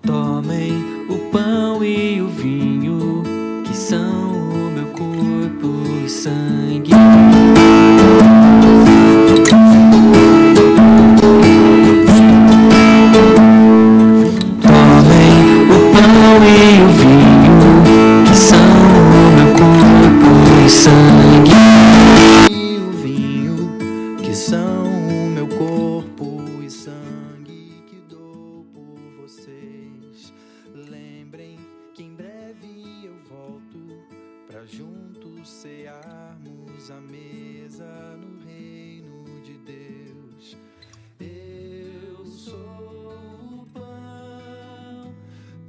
Tomem o pão e o vinho, que são o meu corpo e sangue. Tomem o pão e o vinho, que são o meu corpo e sangue. E o vinho, que são o meu corpo e sangue, que dou por vocês. Lembrem que em breve eu volto, pra juntos cearmos à mesa no reino de Deus. Eu sou o pão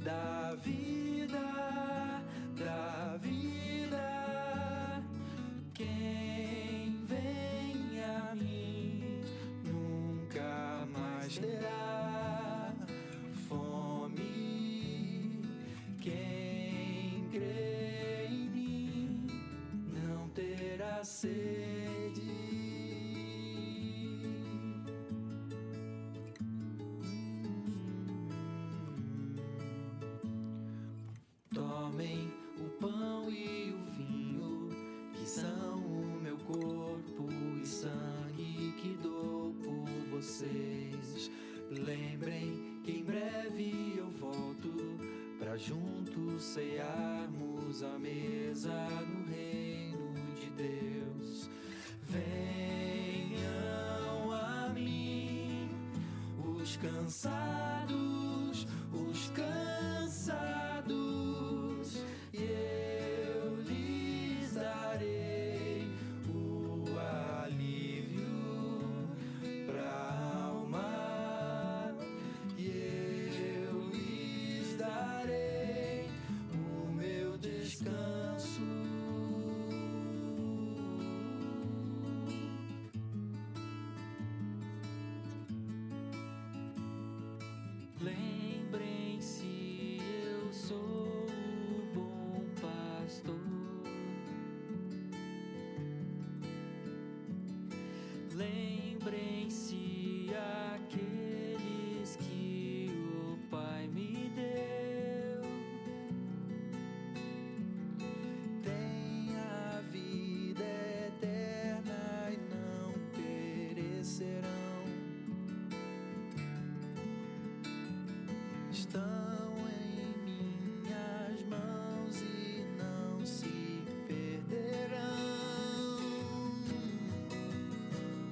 da vida, da vida. Quem vem a mim nunca mais terá fome. Quem crê em mim não terá sede. Tomem o pão e o vinho, que são o meu corpo e sangue, que dou por vocês. Lembrem que em breve eu volto, pra juntos cearmos à mesa no reino de Deus. Venham a mim os cansados, os cansados, e eu lhes darei o alívio pra alma, e eu lhes darei o meu descanso. Lembrem-se, eu sou o bom pastor. Lembrem-se aqueles que o Pai me deu. Tem a vida eterna e não perecerão. Estão em minhas mãos e não se perderão.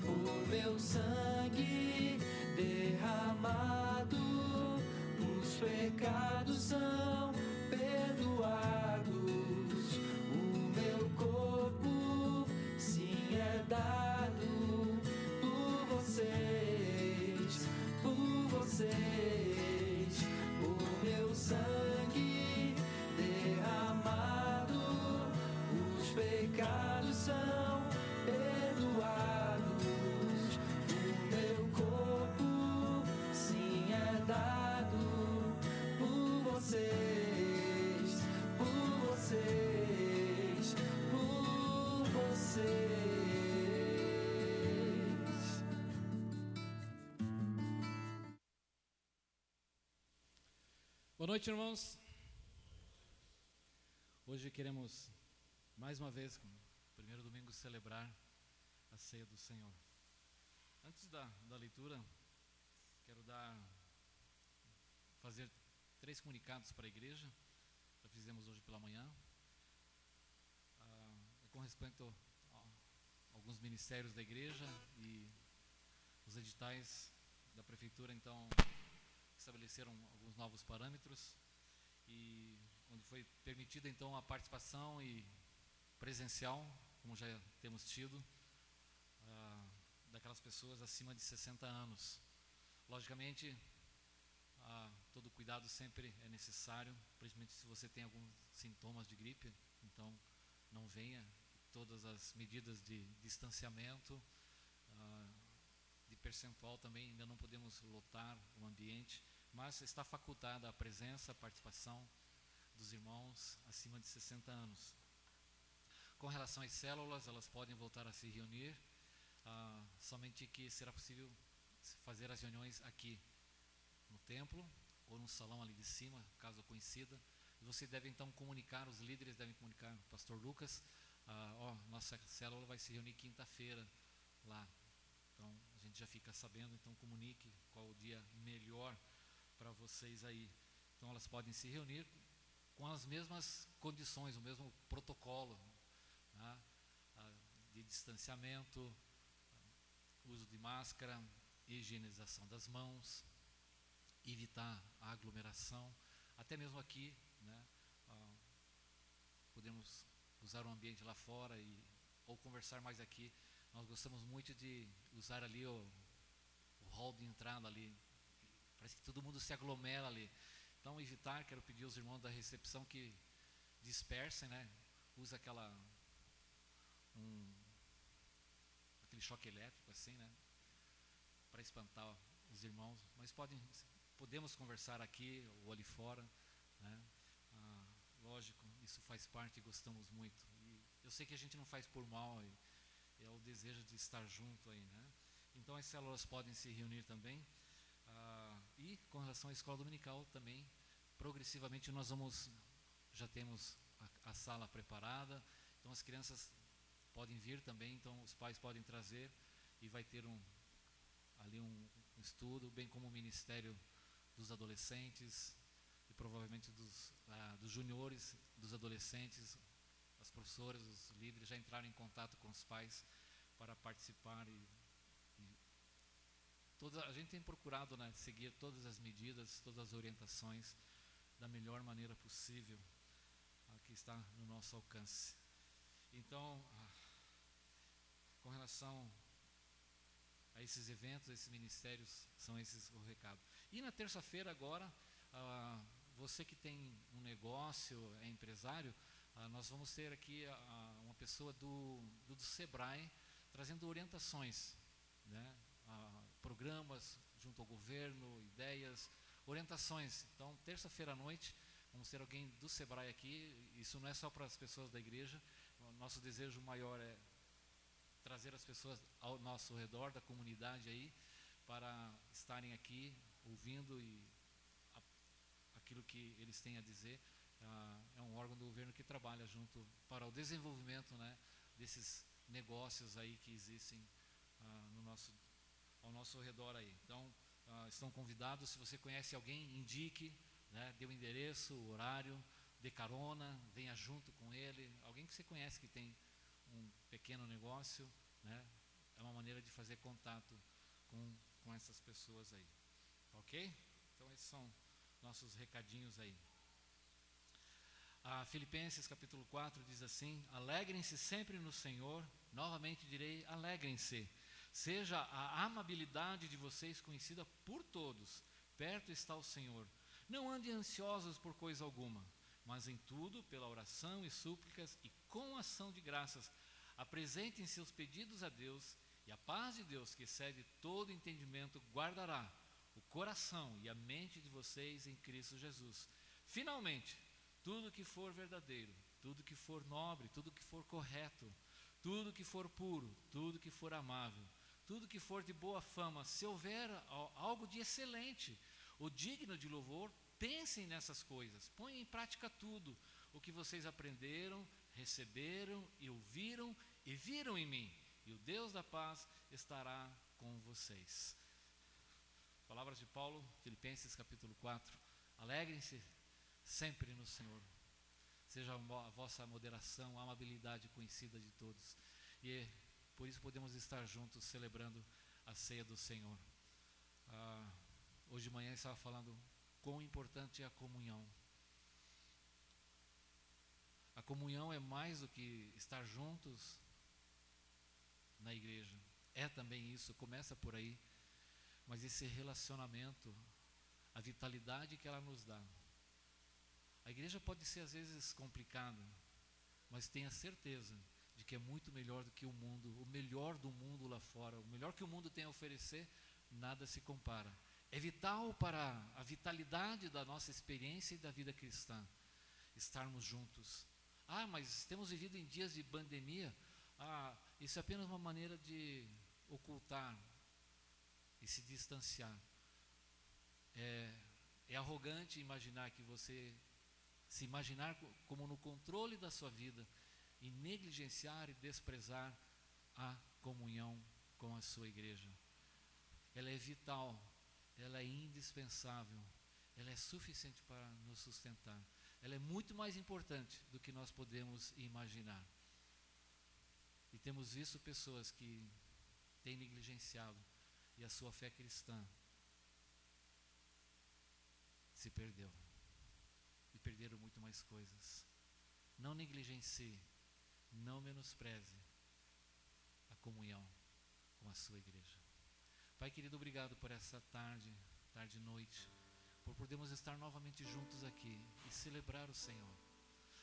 Por meu sangue derramado, os pecados são perdoados. O meu corpo sim é dado por vocês, por vocês. O meu sangue derramado, os pecados são perdoados. O meu corpo sim é dado por vocês, por vocês, por vocês. Boa noite, irmãos. Hoje queremos, mais uma vez, no primeiro domingo, celebrar a ceia do Senhor. Antes da leitura, quero fazer 3 comunicados para a igreja. Já fizemos hoje pela manhã. Com respeito a alguns ministérios da igreja e os editais da prefeitura, então, estabeleceram alguns novos parâmetros, e onde foi permitida então a participação e presencial, como já temos tido, daquelas pessoas acima de 60 anos. Logicamente, todo cuidado sempre é necessário, principalmente se você tem alguns sintomas de gripe, então não venha. Todas as medidas de distanciamento, de percentual também, ainda não podemos lotar o ambiente, mas está facultada a presença, a participação dos irmãos acima de 60 anos. Com relação às células, elas podem voltar a se reunir, somente que será possível fazer as reuniões aqui no templo ou no salão ali de cima, caso coincida. E você deve então comunicar, os líderes devem comunicar, o pastor Lucas, nossa célula vai se reunir quinta-feira lá. Então a gente já fica sabendo, então comunique qual o dia melhor para vocês aí. Então elas podem se reunir com as mesmas condições, o mesmo protocolo, né, de distanciamento, uso de máscara, higienização das mãos, evitar a aglomeração, até mesmo aqui, né, podemos usar o ambiente lá fora ou conversar mais aqui. Nós gostamos muito de usar ali o hall de entrada ali, parece que todo mundo se aglomera ali. Então evitar, quero pedir aos irmãos da recepção que dispersem, né, usa aquele choque elétrico assim, né, para espantar os irmãos, mas podemos conversar aqui ou ali fora, né? Lógico, isso faz parte e gostamos muito. E eu sei que a gente não faz por mal, é o desejo de estar junto aí, né? Então as células podem se reunir também. E com relação à escola dominical também, progressivamente já temos a sala preparada, então as crianças podem vir também, então os pais podem trazer e vai ter ali um estudo, bem como o ministério dos adolescentes e provavelmente dos juniores, dos adolescentes. As professoras, os líderes já entraram em contato com os pais para participar a gente tem procurado, né, seguir todas as medidas, todas as orientações da melhor maneira possível, que está no nosso alcance. Então, com relação a esses eventos, a esses ministérios, são esses o recado. E na terça-feira agora, você que tem um negócio, é empresário, nós vamos ter aqui uma pessoa do Sebrae trazendo orientações, né, programas junto ao governo, ideias, orientações. Então, terça-feira à noite, vamos ter alguém do Sebrae aqui. Isso não é só para as pessoas da igreja, o nosso desejo maior é trazer as pessoas ao nosso redor, da comunidade aí, para estarem aqui ouvindo aquilo que eles têm a dizer. É um órgão do governo que trabalha junto para o desenvolvimento, né, desses negócios aí que existem ao nosso redor aí. Então, estão convidados. Se você conhece alguém, indique, né, dê o endereço, o horário, dê carona, venha junto com ele. Alguém que você conhece que tem um pequeno negócio, né, é uma maneira de fazer contato com essas pessoas aí. Ok? Então, esses são nossos recadinhos aí. Filipenses capítulo 4 diz assim: alegrem-se sempre no Senhor. Novamente direi, alegrem-se. Seja a amabilidade de vocês conhecida por todos. Perto está o Senhor. Não andem ansiosos por coisa alguma, mas em tudo, pela oração e súplicas e com ação de graças, apresentem seus pedidos a Deus, e a paz de Deus, que excede todo entendimento, guardará o coração e a mente de vocês em Cristo Jesus. Finalmente, tudo que for verdadeiro, tudo que for nobre, tudo que for correto, tudo que for puro, tudo que for amável, tudo que for de boa fama, se houver algo de excelente ou digno de louvor, pensem nessas coisas, ponham em prática tudo o que vocês aprenderam, receberam e ouviram e viram em mim, e o Deus da paz estará com vocês. Palavras de Paulo, Filipenses capítulo 4. Alegrem-se sempre no Senhor. Seja a vossa moderação, a amabilidade conhecida de todos. E por isso podemos estar juntos celebrando a ceia do Senhor. Hoje de manhã eu estava falando quão importante é a comunhão. A comunhão é mais do que estar juntos na igreja. É também isso, começa por aí. Mas esse relacionamento, a vitalidade que ela nos dá. A igreja pode ser às vezes complicada, mas tenha certeza de que é muito melhor do que o mundo, o melhor do mundo lá fora, o melhor que o mundo tem a oferecer, nada se compara. É vital para a vitalidade da nossa experiência e da vida cristã, estarmos juntos, Mas temos vivido em dias de pandemia. Isso é apenas uma maneira de ocultar e se distanciar. É arrogante imaginar que você se imaginar como no controle da sua vida e negligenciar e desprezar a comunhão com a sua igreja. Ela é vital, ela é indispensável, ela é suficiente para nos sustentar. Ela é muito mais importante do que nós podemos imaginar. E temos visto pessoas que têm negligenciado e a sua fé cristã se perdeu. E perderam muito mais coisas. Não negligencie, não menospreze a comunhão com a sua igreja. Pai querido, obrigado por essa tarde e noite, por podermos estar novamente juntos aqui e celebrar o Senhor,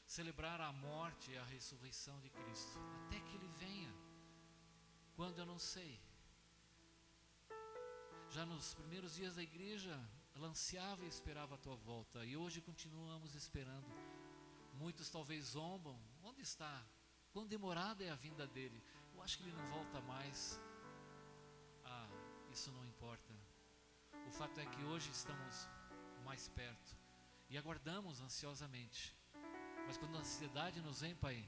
celebrar a morte e a ressurreição de Cristo, até que Ele venha, quando eu não sei. Já nos primeiros dias da igreja, ela ansiava e esperava a tua volta, e hoje continuamos esperando. Muitos talvez zombam: onde está? Quão demorada é a vinda dele? Eu acho que ele não volta mais. Isso não importa. O fato é que hoje estamos mais perto e aguardamos ansiosamente. Mas quando a ansiedade nos vem, Pai,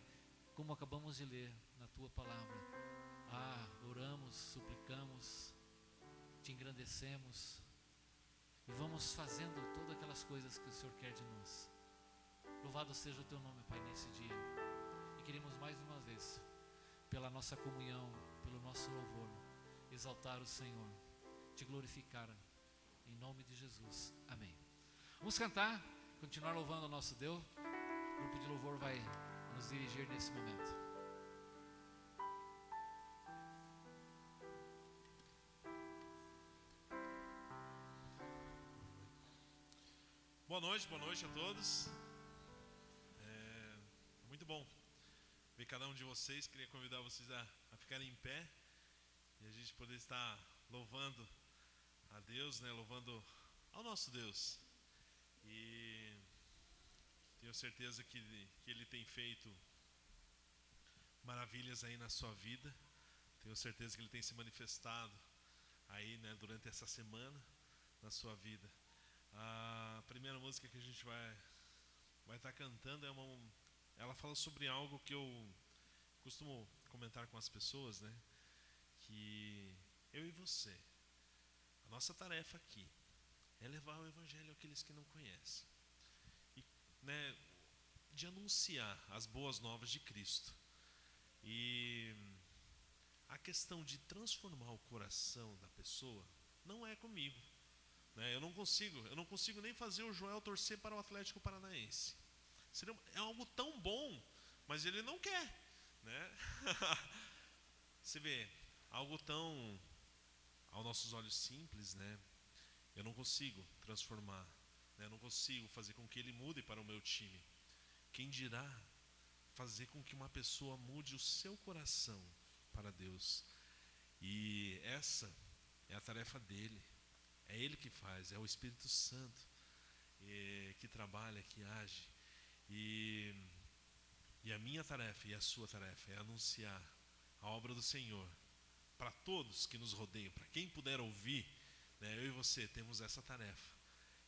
como acabamos de ler na tua palavra, oramos, suplicamos, te engrandecemos e vamos fazendo todas aquelas coisas que o Senhor quer de nós. Louvado seja o teu nome, Pai, nesse dia. E queremos mais uma vez, pela nossa comunhão, pelo nosso louvor, exaltar o Senhor, te glorificar, em nome de Jesus, amém. Vamos cantar, continuar louvando o nosso Deus. O grupo de louvor vai nos dirigir nesse momento. Boa noite a todos. Muito bom ver cada um de vocês. Queria convidar vocês a ficarem em pé e a gente poder estar louvando a Deus, né? Louvando ao nosso Deus. E tenho certeza que Ele tem feito maravilhas aí na sua vida. Tenho certeza que Ele tem se manifestado aí, né, durante essa semana na sua vida. A primeira música que a gente vai estar cantando ela fala sobre algo que eu costumo comentar com as pessoas, né? Que eu e você, a nossa tarefa aqui é levar o evangelho àqueles que não conhecem, e, né, de anunciar as boas novas de Cristo. E a questão de transformar o coração da pessoa não é comigo, né? Eu não consigo nem fazer o Joel torcer para o Atlético Paranaense. É algo tão bom, mas ele não quer, né? Você vê, algo tão, aos nossos olhos, simples, né? Eu não consigo transformar, né? Eu não consigo fazer com que ele mude para o meu time. Quem dirá fazer com que uma pessoa mude o seu coração para Deus? E essa é a tarefa dele. É Ele que faz, é o Espírito Santo que trabalha, que age. E a minha tarefa e a sua tarefa é anunciar a obra do Senhor para todos que nos rodeiam, para quem puder ouvir, né? Eu e você temos essa tarefa.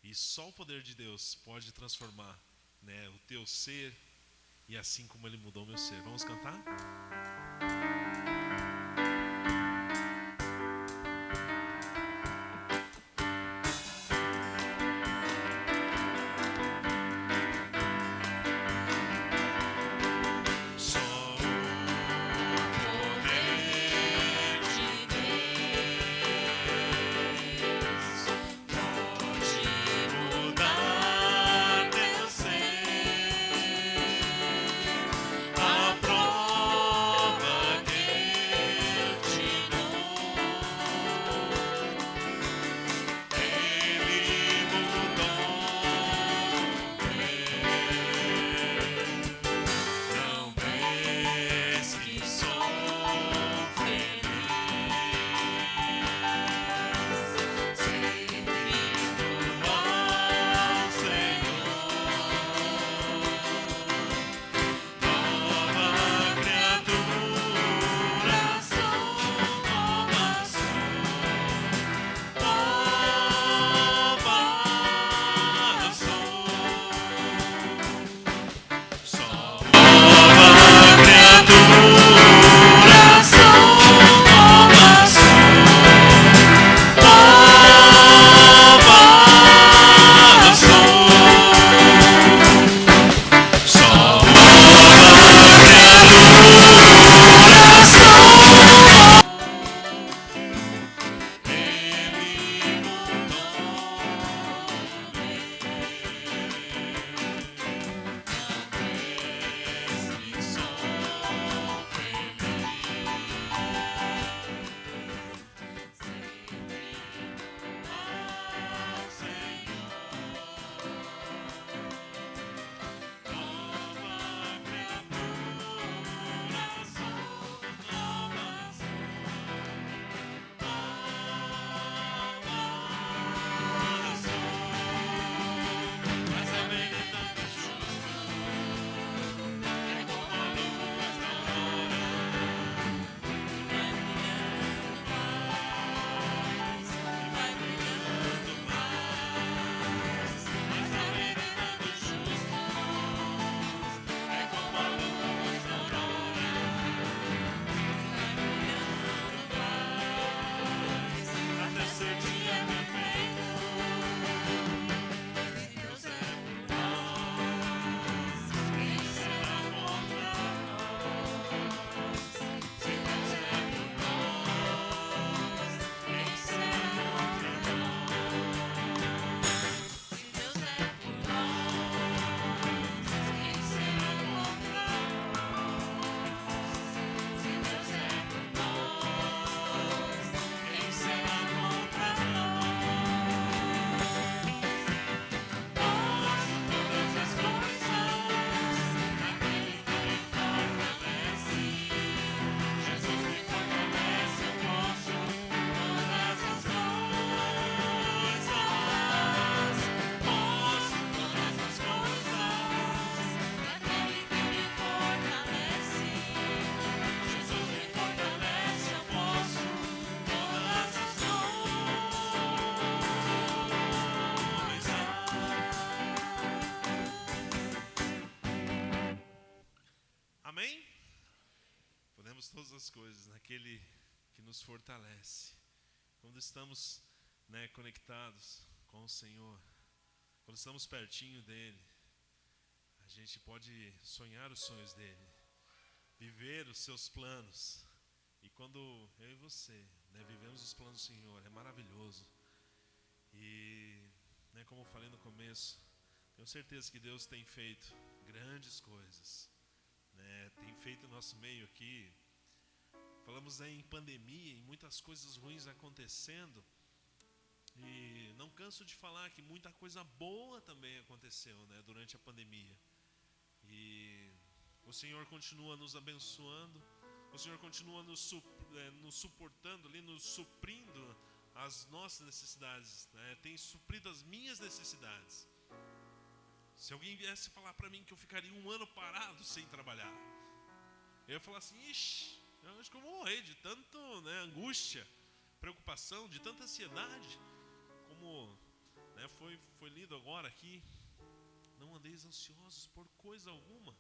E só o poder de Deus pode transformar, né, o teu ser, e assim como Ele mudou o meu ser. Vamos cantar? A prova podemos todas as coisas naquele que nos fortalece. Quando estamos, né, conectados com o Senhor, quando estamos pertinho dEle, a gente pode sonhar os sonhos dEle, viver os seus planos. E quando eu e você, né, vivemos os planos do Senhor, é maravilhoso. E, né, como eu falei no começo, tenho certeza que Deus tem feito grandes coisas, né, tem feito no nosso meio aqui. Falamos aí em pandemia, em muitas coisas ruins acontecendo. E não canso de falar que muita coisa boa também aconteceu, né, durante a pandemia. E o Senhor continua nos abençoando. O Senhor continua nos suportando ali, nos suprindo as nossas necessidades, né? Tem suprido as minhas necessidades. Se alguém viesse falar para mim que eu ficaria 1 ano parado sem trabalhar, eu ia falar assim: ixi, eu acho que eu vou morrer de tanto, né, angústia, preocupação, de tanta ansiedade. Como, né, foi lido agora aqui, não andeis ansiosos por coisa alguma.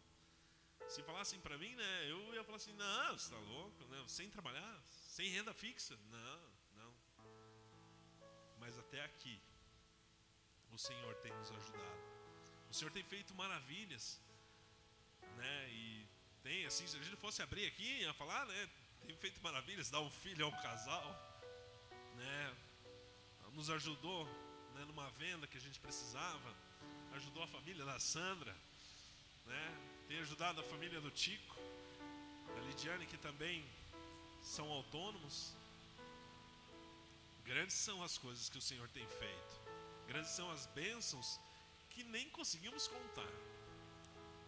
Se falassem para mim, né, eu ia falar assim: não, você está louco, né, sem trabalhar, sem renda fixa, não. Mas até aqui o Senhor tem nos ajudado, o Senhor tem feito maravilhas, né, e tem assim, se a gente fosse abrir aqui a falar, né, tem feito maravilhas, dar um filho a um casal, né, nos ajudou, né, numa venda que a gente precisava, ajudou a família da Sandra, né, tem ajudado a família do Tico, a Lidiane, que também são autônomos. Grandes são as coisas que o Senhor tem feito, grandes são as bênçãos que nem conseguimos contar.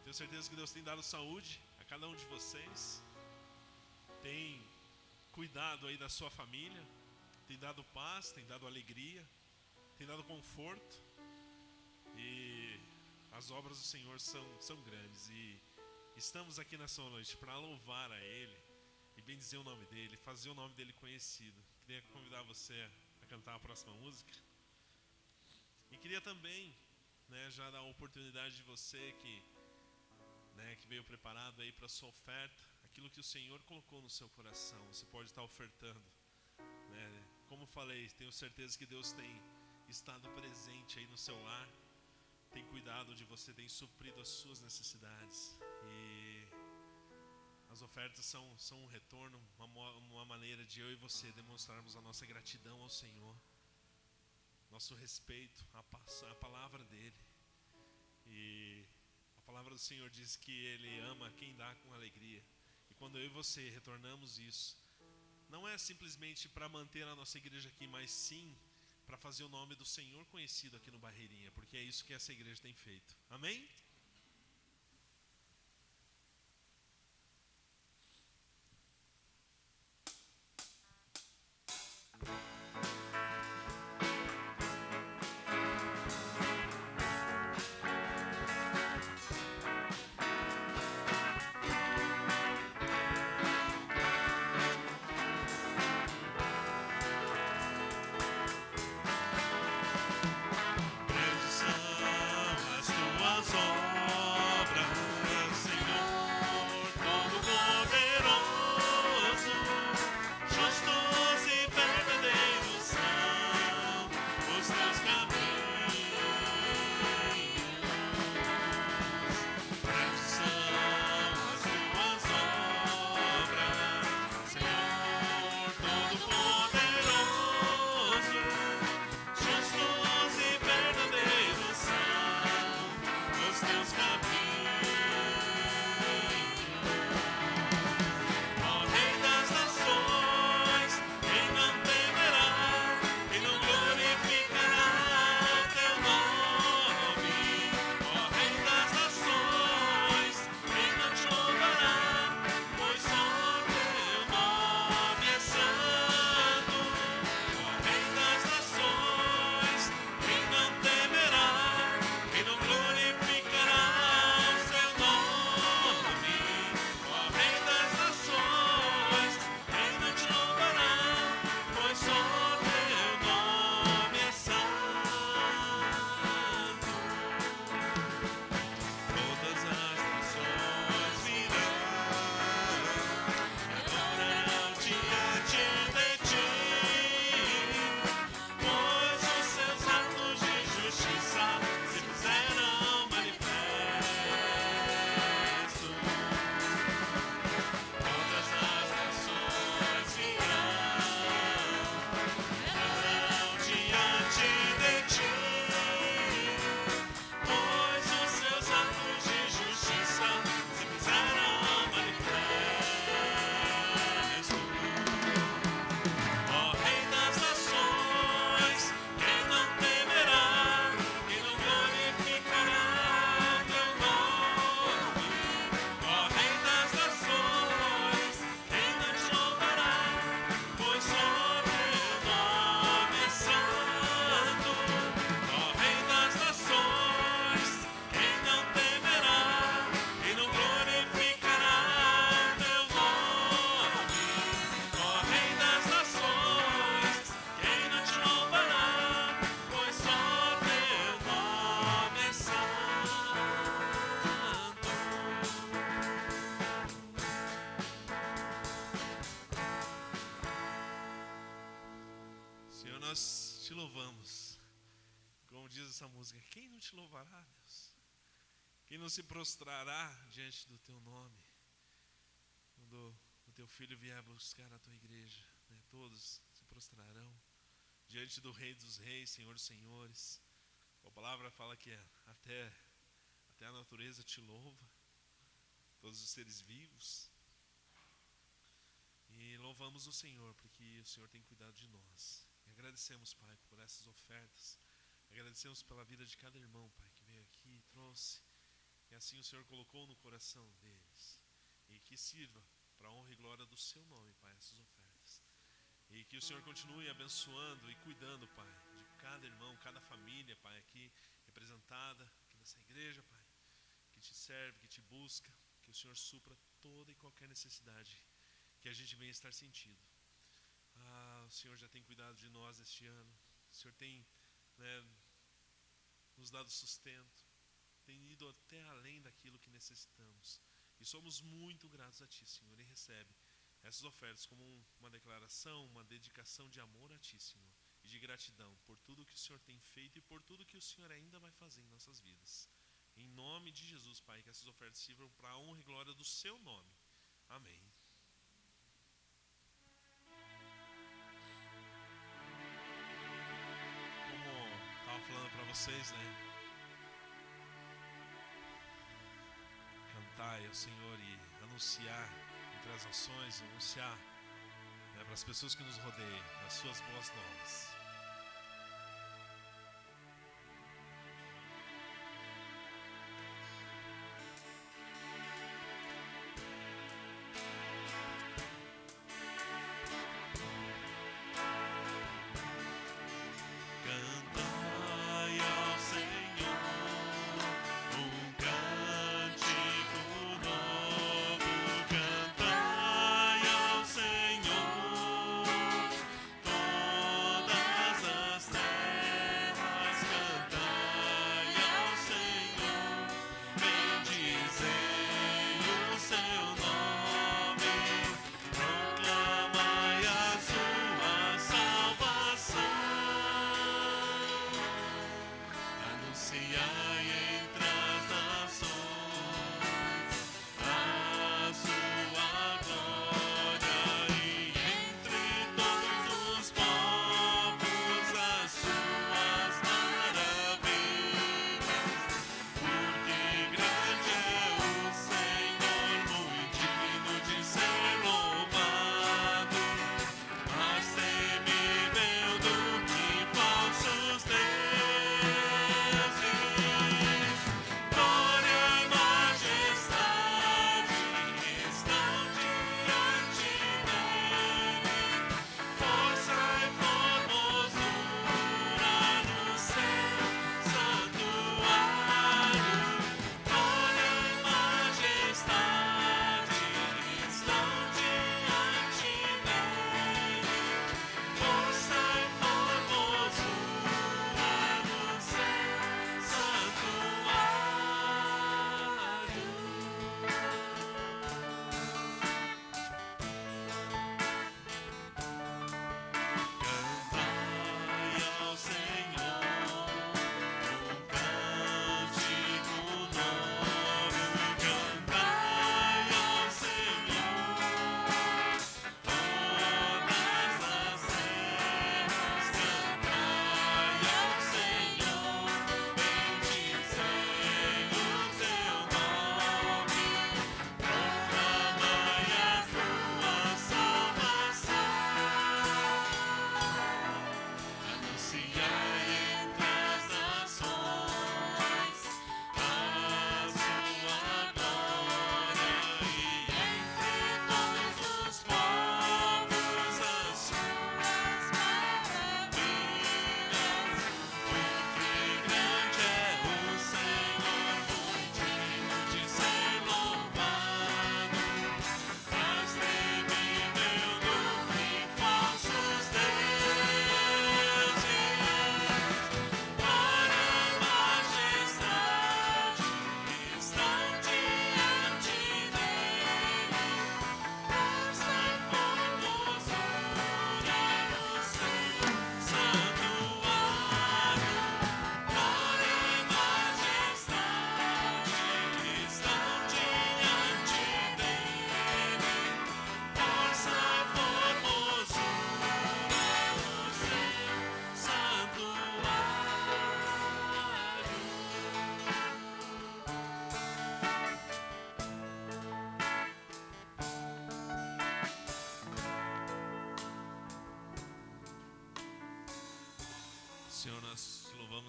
Tenho certeza que Deus tem dado saúde a cada um de vocês, tem cuidado aí da sua família, tem dado paz, tem dado alegria, tem dado conforto. E as obras do Senhor são grandes. E estamos aqui nessa noite para louvar a Ele e bendizer o nome dEle, fazer o nome dEle conhecido. Queria convidar você a cantar a próxima música. E queria também, né, já dar a oportunidade de você que, né, que veio preparado aí para a sua oferta, aquilo que o Senhor colocou no seu coração, você pode estar ofertando, né? Como falei, tenho certeza que Deus tem estado presente aí no seu lar, tem cuidado de você, tem suprido as suas necessidades. E as ofertas são um retorno, uma maneira de eu e você demonstrarmos a nossa gratidão ao Senhor, nosso respeito à palavra dEle. E a palavra do Senhor diz que Ele ama quem dá com alegria. E quando eu e você retornamos isso, não é simplesmente para manter a nossa igreja aqui, mas sim para fazer o nome do Senhor conhecido aqui no Barreirinha, porque é isso que essa igreja tem feito. Amém? Grandes são as tuas obras, nós te louvamos. Como diz essa música, quem não te louvará, Deus? Quem não se prostrará diante do teu nome? Quando o teu filho vier buscar a tua igreja, né, todos se prostrarão diante do Rei dos Reis, Senhor dos Senhores. A palavra fala que até a natureza te louva, todos os seres vivos. E louvamos o Senhor, porque o Senhor tem cuidado de nós. E agradecemos, Pai, por essas ofertas. Agradecemos pela vida de cada irmão, Pai, que veio aqui e trouxe. E assim o Senhor colocou no coração deles. E que sirva para a honra e glória do seu nome, Pai, essas ofertas. E que o Senhor continue abençoando e cuidando, Pai, de cada irmão, cada família, Pai, aqui representada, aqui nessa igreja, Pai, que te serve, que te busca. Que o Senhor supra toda e qualquer necessidade que a gente venha estar sentindo. O Senhor já tem cuidado de nós este ano. O Senhor tem, né, nos dado sustento, tem ido até além daquilo que necessitamos. E somos muito gratos a Ti, Senhor, e recebe essas ofertas como uma declaração, uma dedicação de amor a Ti, Senhor, e de gratidão por tudo que o Senhor tem feito e por tudo que o Senhor ainda vai fazer em nossas vidas. Em nome de Jesus, Pai, que essas ofertas sirvam para a honra e glória do Seu nome. Amém. Como estava falando para vocês, né? Cantar ao Senhor e anunciar entre as nações, anunciar, né, para as pessoas que nos rodeiam as suas boas novas.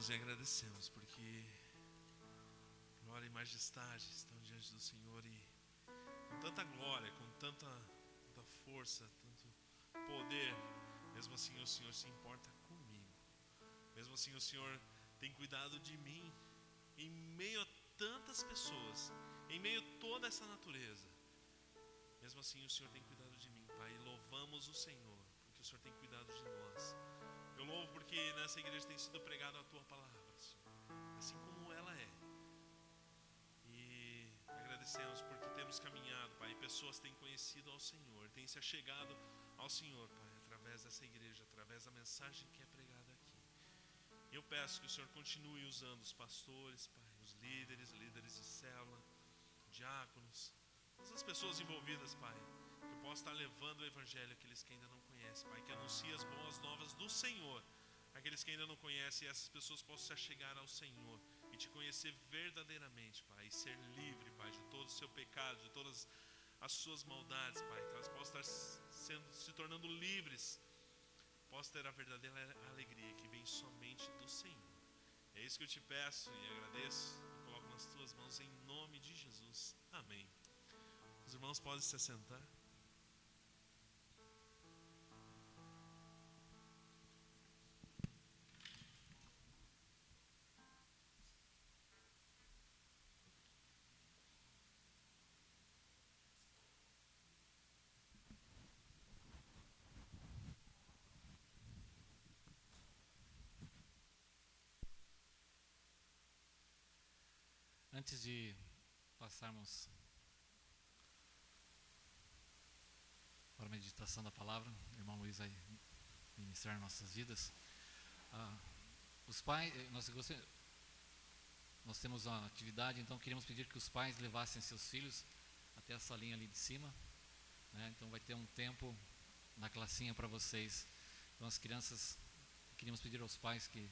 louvamos e agradecemos porque glória e majestade estão diante do Senhor, e com tanta glória, com tanta força, tanto poder, mesmo assim o Senhor se importa comigo. Mesmo assim o Senhor tem cuidado de mim em meio a tantas pessoas, em meio a toda essa natureza. Mesmo assim o Senhor tem cuidado de mim, Pai, e louvamos o Senhor porque o Senhor tem cuidado de nós. Eu louvo porque nessa igreja tem sido pregada a Tua palavra, Senhor, assim como ela é. E agradecemos porque temos caminhado, Pai, e pessoas têm conhecido ao Senhor, têm se achegado ao Senhor, Pai, através dessa igreja, através da mensagem que é pregada aqui. E eu peço que o Senhor continue usando os pastores, Pai, os líderes de célula, diáconos, todas as pessoas envolvidas, Pai, que eu possa estar levando o Evangelho àqueles que ainda não conhecem, Pai, que anuncie as boas novas do Senhor, aqueles que ainda não conhecem, e essas pessoas possam se achegar ao Senhor e Te conhecer verdadeiramente, Pai, e ser livre, Pai, de todo o seu pecado, de todas as suas maldades, Pai, que elas possam estar se tornando livres, possam ter a verdadeira alegria que vem somente do Senhor. É isso que eu Te peço e agradeço e coloco nas Tuas mãos em nome de Jesus. Amém. Os irmãos podem se assentar. Antes de passarmos para a meditação da palavra, o irmão Luiz vai ministrar nossas vidas. Os pais, nós temos uma atividade, então queríamos pedir que os pais levassem seus filhos até a salinha ali de cima, né? Então vai ter um tempo na classinha para vocês. Então as crianças, queríamos pedir aos pais que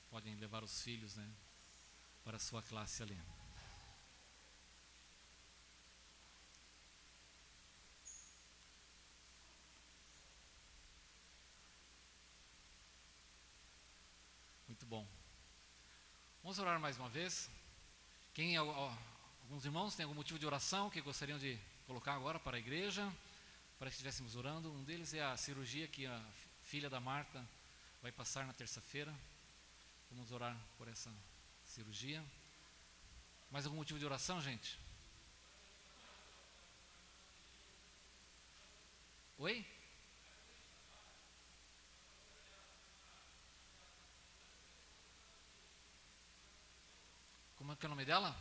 podem levar os filhos, né, para a sua classe ali. Muito bom. Vamos orar mais uma vez. Alguns irmãos têm algum motivo de oração que gostariam de colocar agora para a igreja, para que estivéssemos orando? Um deles é a cirurgia que a filha da Marta vai passar na terça-feira. Vamos orar por essa cirurgia. Mais algum motivo de oração, gente? Oi? Como é que é o nome dela?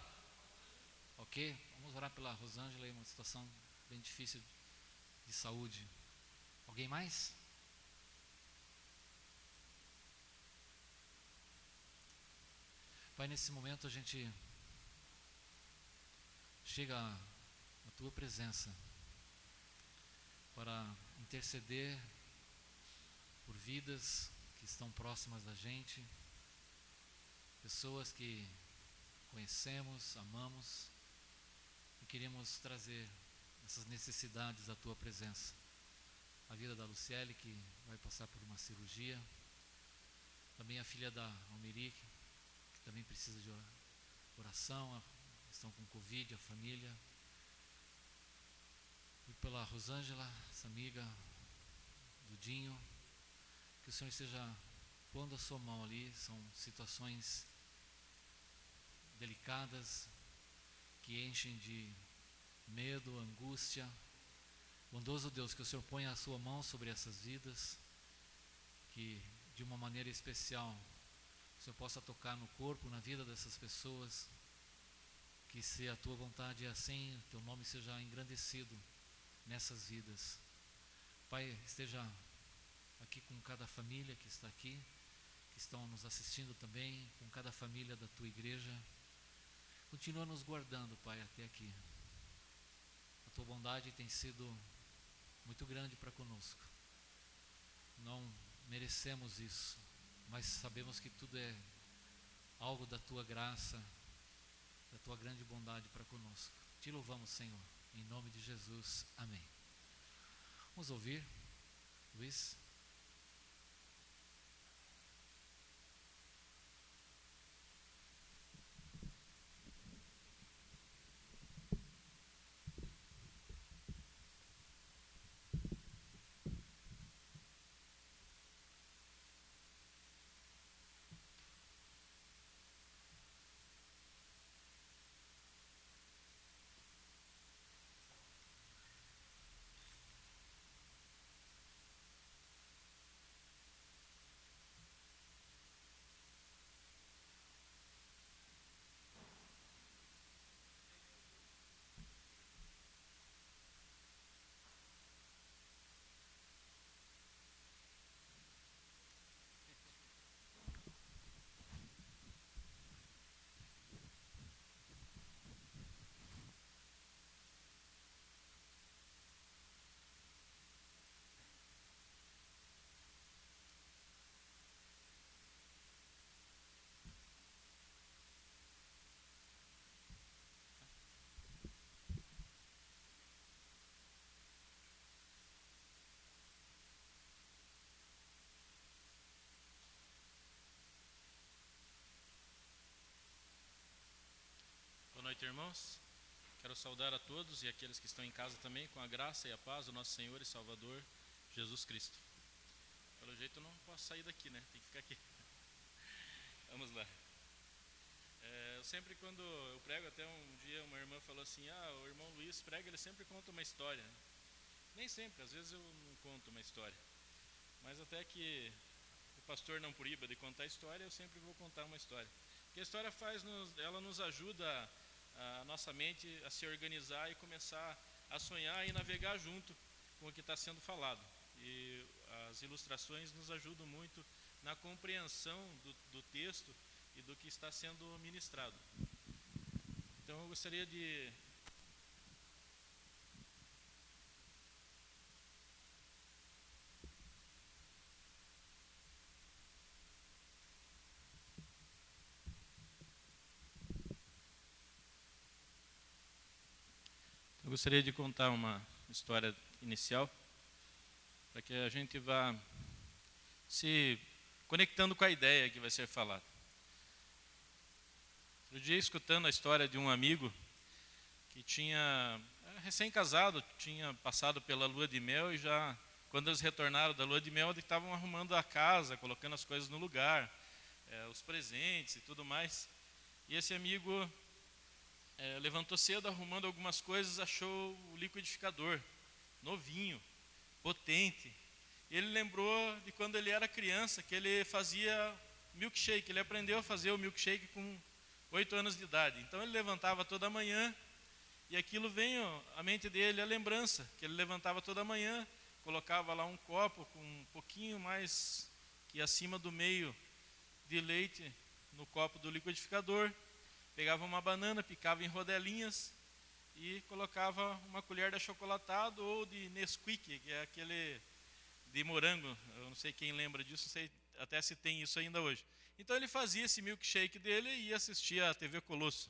Ok, vamos orar pela Rosângela, em uma situação bem difícil de saúde. Alguém mais? Pai, nesse momento a gente chega à Tua presença para interceder por vidas que estão próximas da gente, pessoas que conhecemos, amamos, e queremos trazer essas necessidades à Tua presença. A vida da Luciele, que vai passar por uma cirurgia, também a filha da Almeri, que também precisa de oração, estão com Covid, a família, e pela Rosângela, essa amiga do Dinho, que o Senhor esteja pondo a sua mão ali. São situações delicadas, que enchem de medo, angústia. Bondoso Deus, que o Senhor ponha a sua mão sobre essas vidas, que de uma maneira especial o Senhor possa tocar no corpo, na vida dessas pessoas, que se a Tua vontade é assim, o Teu nome seja engrandecido nessas vidas. Pai, esteja aqui com cada família que está aqui, que estão nos assistindo também, com cada família da Tua igreja. Continua nos guardando, Pai, até aqui. A Tua bondade tem sido muito grande para conosco. Não merecemos isso, mas sabemos que tudo é algo da Tua graça, da Tua grande bondade para conosco. Te louvamos, Senhor, em nome de Jesus. Amém. Vamos ouvir, Luiz. noite, irmãos. Quero saudar a todos e aqueles que estão em casa também com a graça e a paz do nosso Senhor e Salvador Jesus Cristo. Pelo jeito eu não posso sair daqui, né? Tem que ficar aqui. Vamos lá. Eu sempre, quando eu prego, até um dia uma irmã falou assim: o irmão Luiz prega, ele sempre conta uma história. Nem sempre, às vezes eu não conto uma história. Mas até que o pastor não proíba de contar história, eu sempre vou contar uma história. Porque a história ela nos ajuda a nossa mente a se organizar e começar a sonhar e navegar junto com o que está sendo falado. E as ilustrações nos ajudam muito na compreensão do texto e do que está sendo ministrado. Então eu gostaria de contar uma história inicial para que a gente vá se conectando com a ideia que vai ser falada. Outro dia, escutando a história de um amigo que tinha recém-casado, tinha passado pela lua de mel e já, quando eles retornaram da lua de mel, eles estavam arrumando a casa, colocando as coisas no lugar, os presentes e tudo mais. E esse amigo levantou cedo, arrumando algumas coisas, achou o liquidificador, novinho, potente. E ele lembrou de quando ele era criança, que ele fazia milkshake. Ele aprendeu a fazer o milkshake com 8 anos de idade. Então ele levantava toda manhã, e aquilo veio à mente dele, a lembrança, que ele levantava toda manhã, colocava lá um copo com um pouquinho mais que acima do meio de leite no copo do liquidificador, pegava uma banana, picava em rodelinhas e colocava uma colher de achocolatado ou de Nesquik, que é aquele de morango. Eu não sei quem lembra disso, não sei até se tem isso ainda hoje. Então ele fazia esse milkshake dele e assistia a TV Colosso.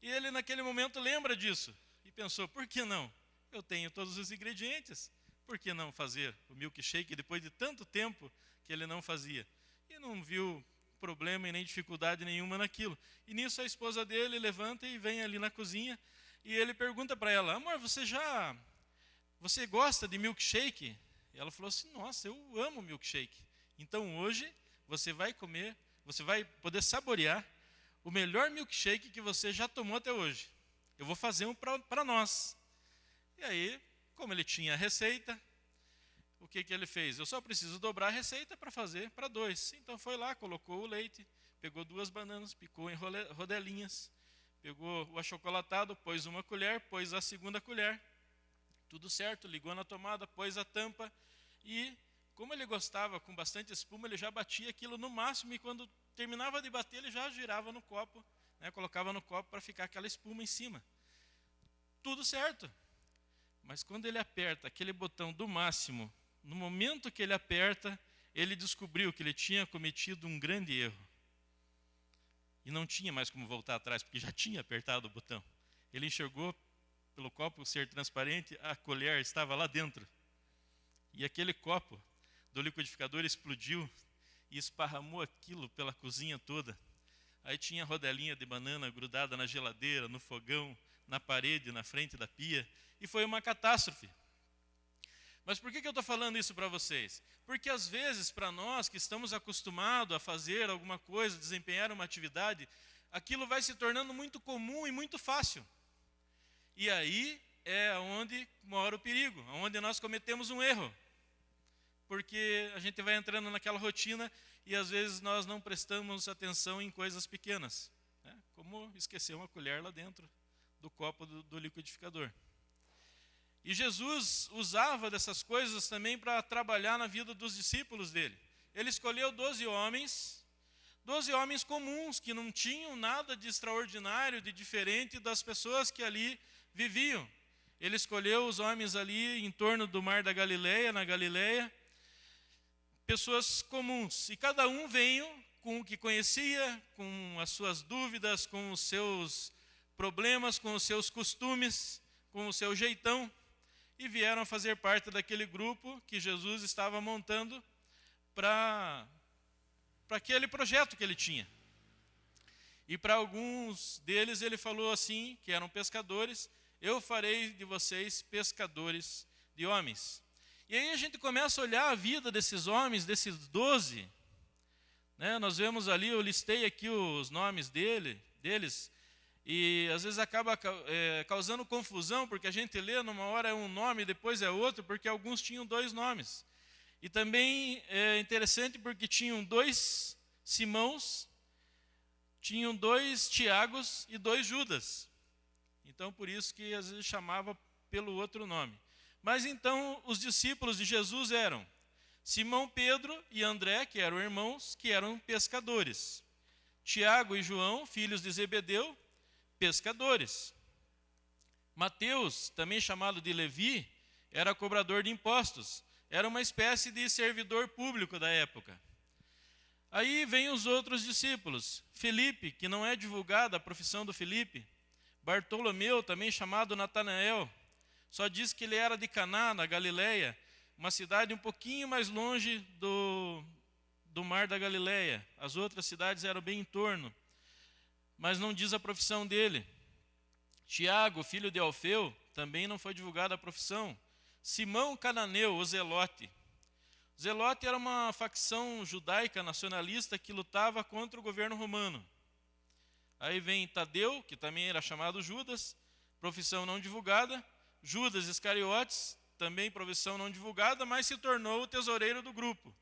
E ele naquele momento lembra disso e pensou: por que não? Eu tenho todos os ingredientes, por que não fazer o milkshake depois de tanto tempo que ele não fazia? E não viu problema e nem dificuldade nenhuma naquilo. E nisso a esposa dele levanta e vem ali na cozinha e ele pergunta para ela: amor, você gosta de milkshake? E ela falou assim: nossa, eu amo milkshake. Então hoje você vai poder saborear o melhor milkshake que você já tomou até hoje. Eu vou fazer um para nós. E aí, como ele tinha a receita, o que ele fez? Eu só preciso dobrar a receita para fazer para 2. Então foi lá, colocou o leite, pegou 2 bananas, picou em rodelinhas, pegou o achocolatado, pôs uma colher, pôs a segunda colher, tudo certo, ligou na tomada, pôs a tampa e, como ele gostava com bastante espuma, ele já batia aquilo no máximo e quando terminava de bater, ele já girava no copo, colocava no copo para ficar aquela espuma em cima. Tudo certo. Mas quando ele aperta aquele botão do máximo, no momento que ele aperta, ele descobriu que ele tinha cometido um grande erro. E não tinha mais como voltar atrás, porque já tinha apertado o botão. Ele enxergou, pelo copo ser transparente, a colher estava lá dentro. E aquele copo do liquidificador explodiu e esparramou aquilo pela cozinha toda. Aí tinha rodelinha de banana grudada na geladeira, no fogão, na parede, na frente da pia. E foi uma catástrofe. Mas por que eu estou falando isso para vocês? Porque às vezes, para nós que estamos acostumados a fazer alguma coisa, desempenhar uma atividade, aquilo vai se tornando muito comum e muito fácil. E aí é onde mora o perigo, onde nós cometemos um erro. Porque a gente vai entrando naquela rotina e às vezes nós não prestamos atenção em coisas pequenas, como esquecer uma colher lá dentro do copo do liquidificador. E Jesus usava dessas coisas também para trabalhar na vida dos discípulos dele. Ele escolheu 12 homens comuns, que não tinham nada de extraordinário, de diferente das pessoas que ali viviam. Ele escolheu os homens ali em torno do mar da Galileia, na Galileia, pessoas comuns. E cada um veio com o que conhecia, com as suas dúvidas, com os seus problemas, com os seus costumes, com o seu jeitão. E vieram fazer parte daquele grupo que Jesus estava montando para aquele projeto que ele tinha. E para alguns deles ele falou assim, que eram pescadores: eu farei de vocês pescadores de homens. E aí a gente começa a olhar a vida desses homens, desses 12. Né? Nós vemos ali, eu listei aqui os nomes deles, e às vezes acaba causando confusão, porque a gente lê, numa hora é um nome, depois é outro, porque alguns tinham 2 nomes. E também é interessante porque tinham 2 Simãos, tinham 2 Tiagos e 2 Judas. Então, por isso que às vezes chamava pelo outro nome. Mas então, os discípulos de Jesus eram Simão Pedro e André, que eram irmãos, que eram pescadores. Tiago e João, filhos de Zebedeu, pescadores. Mateus, também chamado de Levi, era cobrador de impostos. Era uma espécie de servidor público da época. Aí vem os outros discípulos. Felipe, que não é divulgada a profissão do Felipe. Bartolomeu, também chamado Natanael, só diz que ele era de Caná, na Galileia, uma cidade um pouquinho mais longe do mar da Galileia. As outras cidades eram bem em torno, mas não diz a profissão dele. Tiago, filho de Alfeu, também não foi divulgada a profissão. Simão Cananeu, o Zelote. O Zelote era uma facção judaica nacionalista que lutava contra o governo romano. Aí vem Tadeu, que também era chamado Judas, profissão não divulgada. Judas Iscariotes, também profissão não divulgada, mas se tornou o tesoureiro do grupo.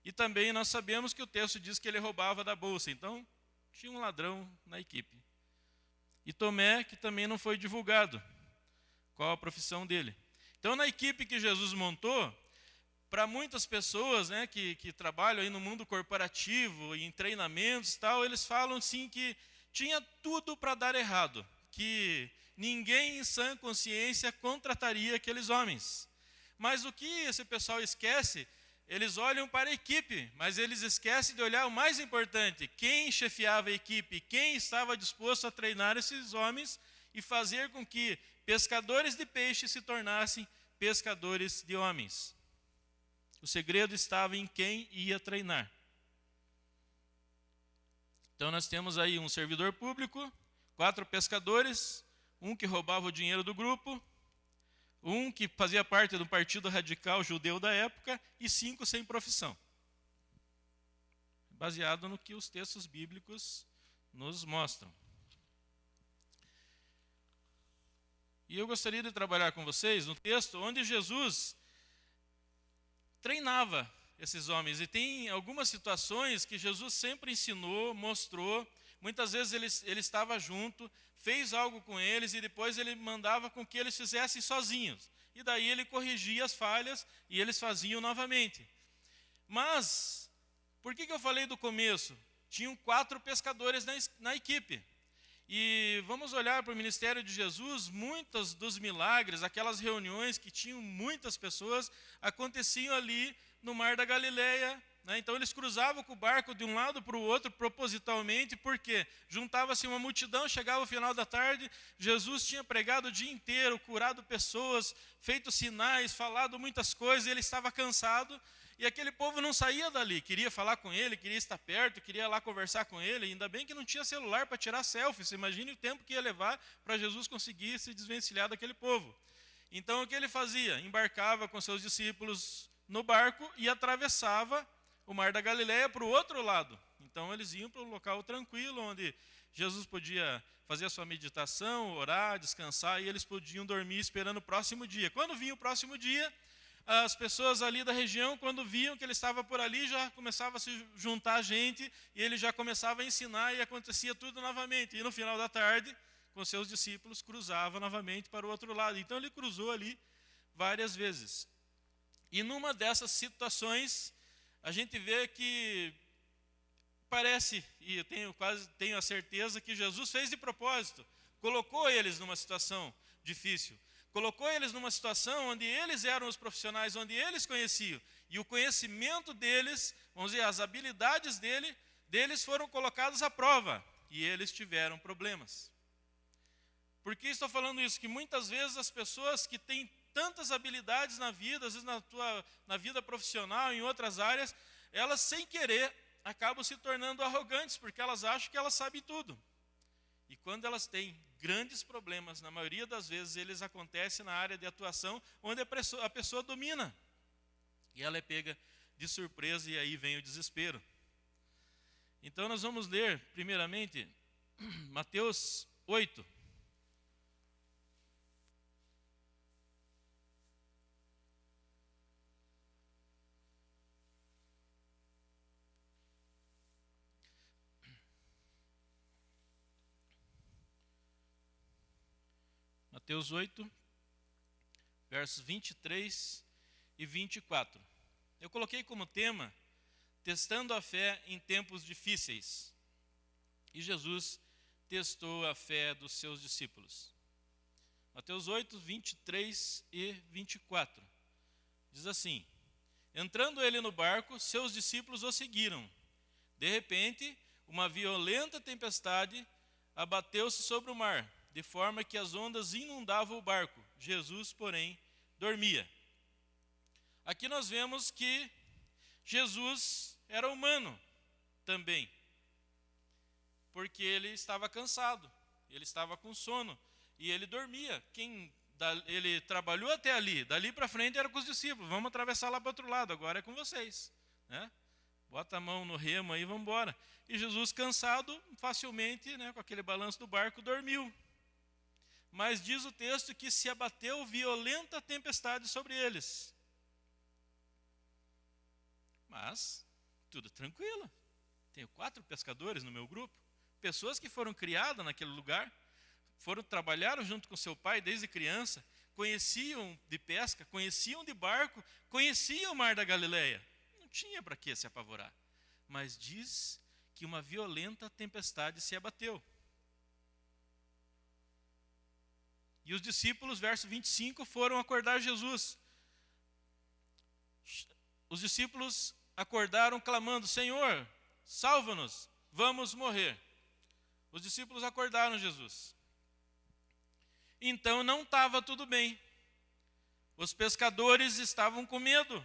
E também nós sabemos que o texto diz que ele roubava da bolsa, então tinha um ladrão na equipe. E Tomé, que também não foi divulgado qual a profissão dele. Então, na equipe que Jesus montou, para muitas pessoas, né, que trabalham aí no mundo corporativo, em treinamentos e tal, eles falam sim que tinha tudo para dar errado, que ninguém em sã consciência contrataria aqueles homens. Mas o que esse pessoal esquece, eles olham para a equipe, mas eles esquecem de olhar o mais importante: quem chefiava a equipe, quem estava disposto a treinar esses homens e fazer com que pescadores de peixe se tornassem pescadores de homens. O segredo estava em quem ia treinar. Então nós temos aí um servidor público, 4 pescadores, um que roubava o dinheiro do grupo, um que fazia parte do partido radical judeu da época e 5 sem profissão. Baseado no que os textos bíblicos nos mostram. E eu gostaria de trabalhar com vocês no texto onde Jesus treinava esses homens. E tem algumas situações que Jesus sempre ensinou, mostrou. Muitas vezes ele estava junto, fez algo com eles e depois ele mandava com que eles fizessem sozinhos. E daí ele corrigia as falhas e eles faziam novamente. Mas, por que eu falei do começo? Tinham 4 pescadores na equipe. E vamos olhar para o ministério de Jesus, muitos dos milagres, aquelas reuniões que tinham muitas pessoas, aconteciam ali no mar da Galileia, né? Então eles cruzavam com o barco de um lado para o outro propositalmente, porque juntava-se uma multidão, chegava o final da tarde, Jesus tinha pregado o dia inteiro, curado pessoas, feito sinais, falado muitas coisas, e ele estava cansado, e aquele povo não saía dali, queria falar com ele, queria estar perto, queria lá conversar com ele. Ainda bem que não tinha celular para tirar selfie. Você imagine o tempo que ia levar para Jesus conseguir se desvencilhar daquele povo. Então o que ele fazia? Embarcava com seus discípulos no barco e atravessava o mar da Galileia para o outro lado. Então eles iam para um local tranquilo, onde Jesus podia fazer a sua meditação, orar, descansar, e eles podiam dormir esperando o próximo dia. Quando vinha o próximo dia, as pessoas ali da região, quando viam que ele estava por ali, já começava a se juntar gente, e ele já começava a ensinar, e acontecia tudo novamente. E no final da tarde, com seus discípulos, cruzava novamente para o outro lado. Então ele cruzou ali várias vezes. E numa dessas situações, a gente vê que parece, e eu tenho a certeza que Jesus fez de propósito, colocou eles numa situação difícil. Colocou eles numa situação onde eles eram os profissionais, onde eles conheciam. E o conhecimento deles, vamos dizer, as habilidades deles foram colocadas à prova. E eles tiveram problemas. Por que estou falando isso? Que muitas vezes as pessoas que têm tantas habilidades na vida, às vezes na vida profissional, em outras áreas, elas sem querer acabam se tornando arrogantes, porque elas acham que elas sabem tudo. E quando elas têm grandes problemas, na maioria das vezes eles acontecem na área de atuação onde a pessoa domina. E ela é pega de surpresa e aí vem o desespero. Então nós vamos ler primeiramente Mateus 8. Mateus 8, versos 23 e 24. Eu coloquei como tema, testando a fé em tempos difíceis. E Jesus testou a fé dos seus discípulos. Mateus 8, 23 e 24. Diz assim: entrando ele no barco, seus discípulos o seguiram. De repente, uma violenta tempestade abateu-se sobre o mar, de forma que as ondas inundavam o barco. Jesus, porém, dormia. Aqui nós vemos que Jesus era humano também, porque ele estava cansado, ele estava com sono e ele dormia. Ele trabalhou até ali, dali para frente era com os discípulos, vamos atravessar lá para o outro lado, agora é com vocês, né? Bota a mão no remo aí, vamos embora. E Jesus, cansado, facilmente, né, com aquele balanço do barco, dormiu. Mas diz o texto que se abateu violenta tempestade sobre eles. Mas, tudo tranquilo. Tenho 4 pescadores no meu grupo. Pessoas que foram criadas naquele lugar, trabalharam junto com seu pai desde criança, conheciam de pesca, conheciam de barco, conheciam o mar da Galileia. Não tinha para que se apavorar. Mas diz que uma violenta tempestade se abateu. E os discípulos, verso 25, foram acordar Jesus. Os discípulos acordaram clamando: Senhor, salva-nos, vamos morrer. Os discípulos acordaram Jesus. Então não estava tudo bem. Os pescadores estavam com medo.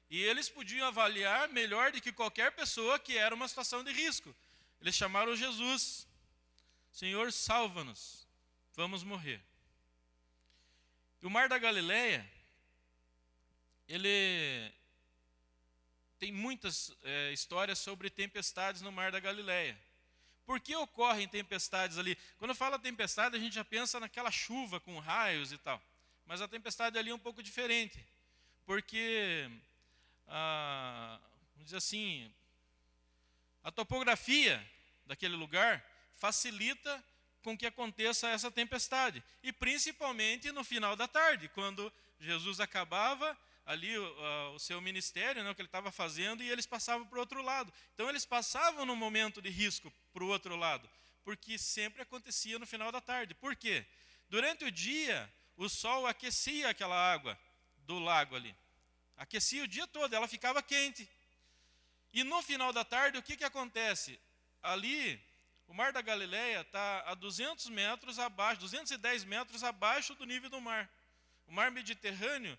E eles podiam avaliar melhor do que qualquer pessoa que era uma situação de risco. Eles chamaram Jesus: Senhor, salva-nos, vamos morrer. E o Mar da Galileia, ele tem muitas histórias sobre tempestades no Mar da Galileia. Por que ocorrem tempestades ali? Quando fala tempestade, a gente já pensa naquela chuva com raios e tal. Mas a tempestade ali é um pouco diferente. Porque, vamos dizer assim, a topografia daquele lugar facilita com que aconteça essa tempestade. E principalmente no final da tarde, quando Jesus acabava ali o seu ministério, né, o que ele estava fazendo, e eles passavam para o outro lado. Então eles passavam num momento de risco para o outro lado, porque sempre acontecia no final da tarde. Por quê? Durante o dia, o sol aquecia aquela água do lago ali. Aquecia o dia todo, ela ficava quente. E no final da tarde, o que acontece? Ali, o Mar da Galileia está a 200 metros abaixo, 210 metros abaixo do nível do mar. O Mar Mediterrâneo,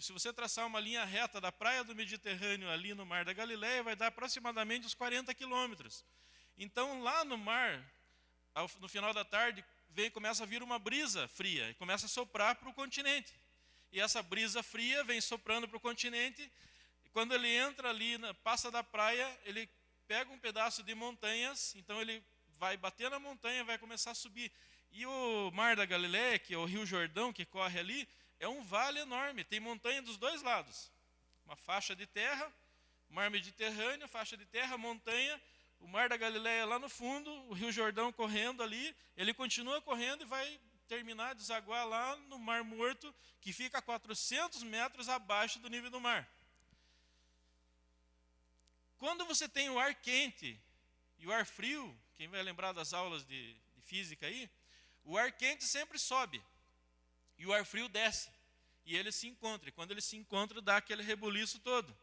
se você traçar uma linha reta da praia do Mediterrâneo ali no Mar da Galileia, vai dar aproximadamente uns 40 quilômetros. Então, lá no mar, no final da tarde, começa a vir uma brisa fria e começa a soprar para o continente. E essa brisa fria vem soprando para o continente, e quando ele entra ali, passa da praia, ele pega um pedaço de montanhas, então ele vai bater na montanha, vai começar a subir. E o Mar da Galileia, que é o Rio Jordão que corre ali, é um vale enorme, tem montanha dos dois lados. Uma faixa de terra, Mar Mediterrâneo, faixa de terra, montanha, o Mar da Galileia lá no fundo, o Rio Jordão correndo ali, ele continua correndo e vai terminar, desaguar lá no Mar Morto, que fica a 400 metros abaixo do nível do mar. Quando você tem o ar quente e o ar frio, quem vai lembrar das aulas de física aí, o ar quente sempre sobe e o ar frio desce. E eles se encontram. E quando eles se encontram, dá aquele rebuliço todo.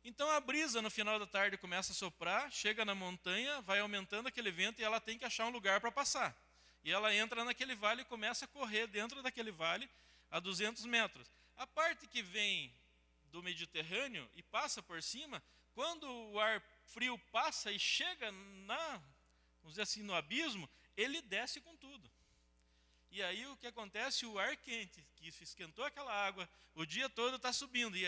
Então a brisa no final da tarde começa a soprar, chega na montanha, vai aumentando aquele vento e ela tem que achar um lugar para passar. E ela entra naquele vale e começa a correr dentro daquele vale a 200 metros. A parte que vem do Mediterrâneo e passa por cima, quando o ar frio passa e chega vamos dizer assim, no abismo, ele desce com tudo. E aí o que acontece? O ar quente, que esquentou aquela água, o dia todo está subindo. E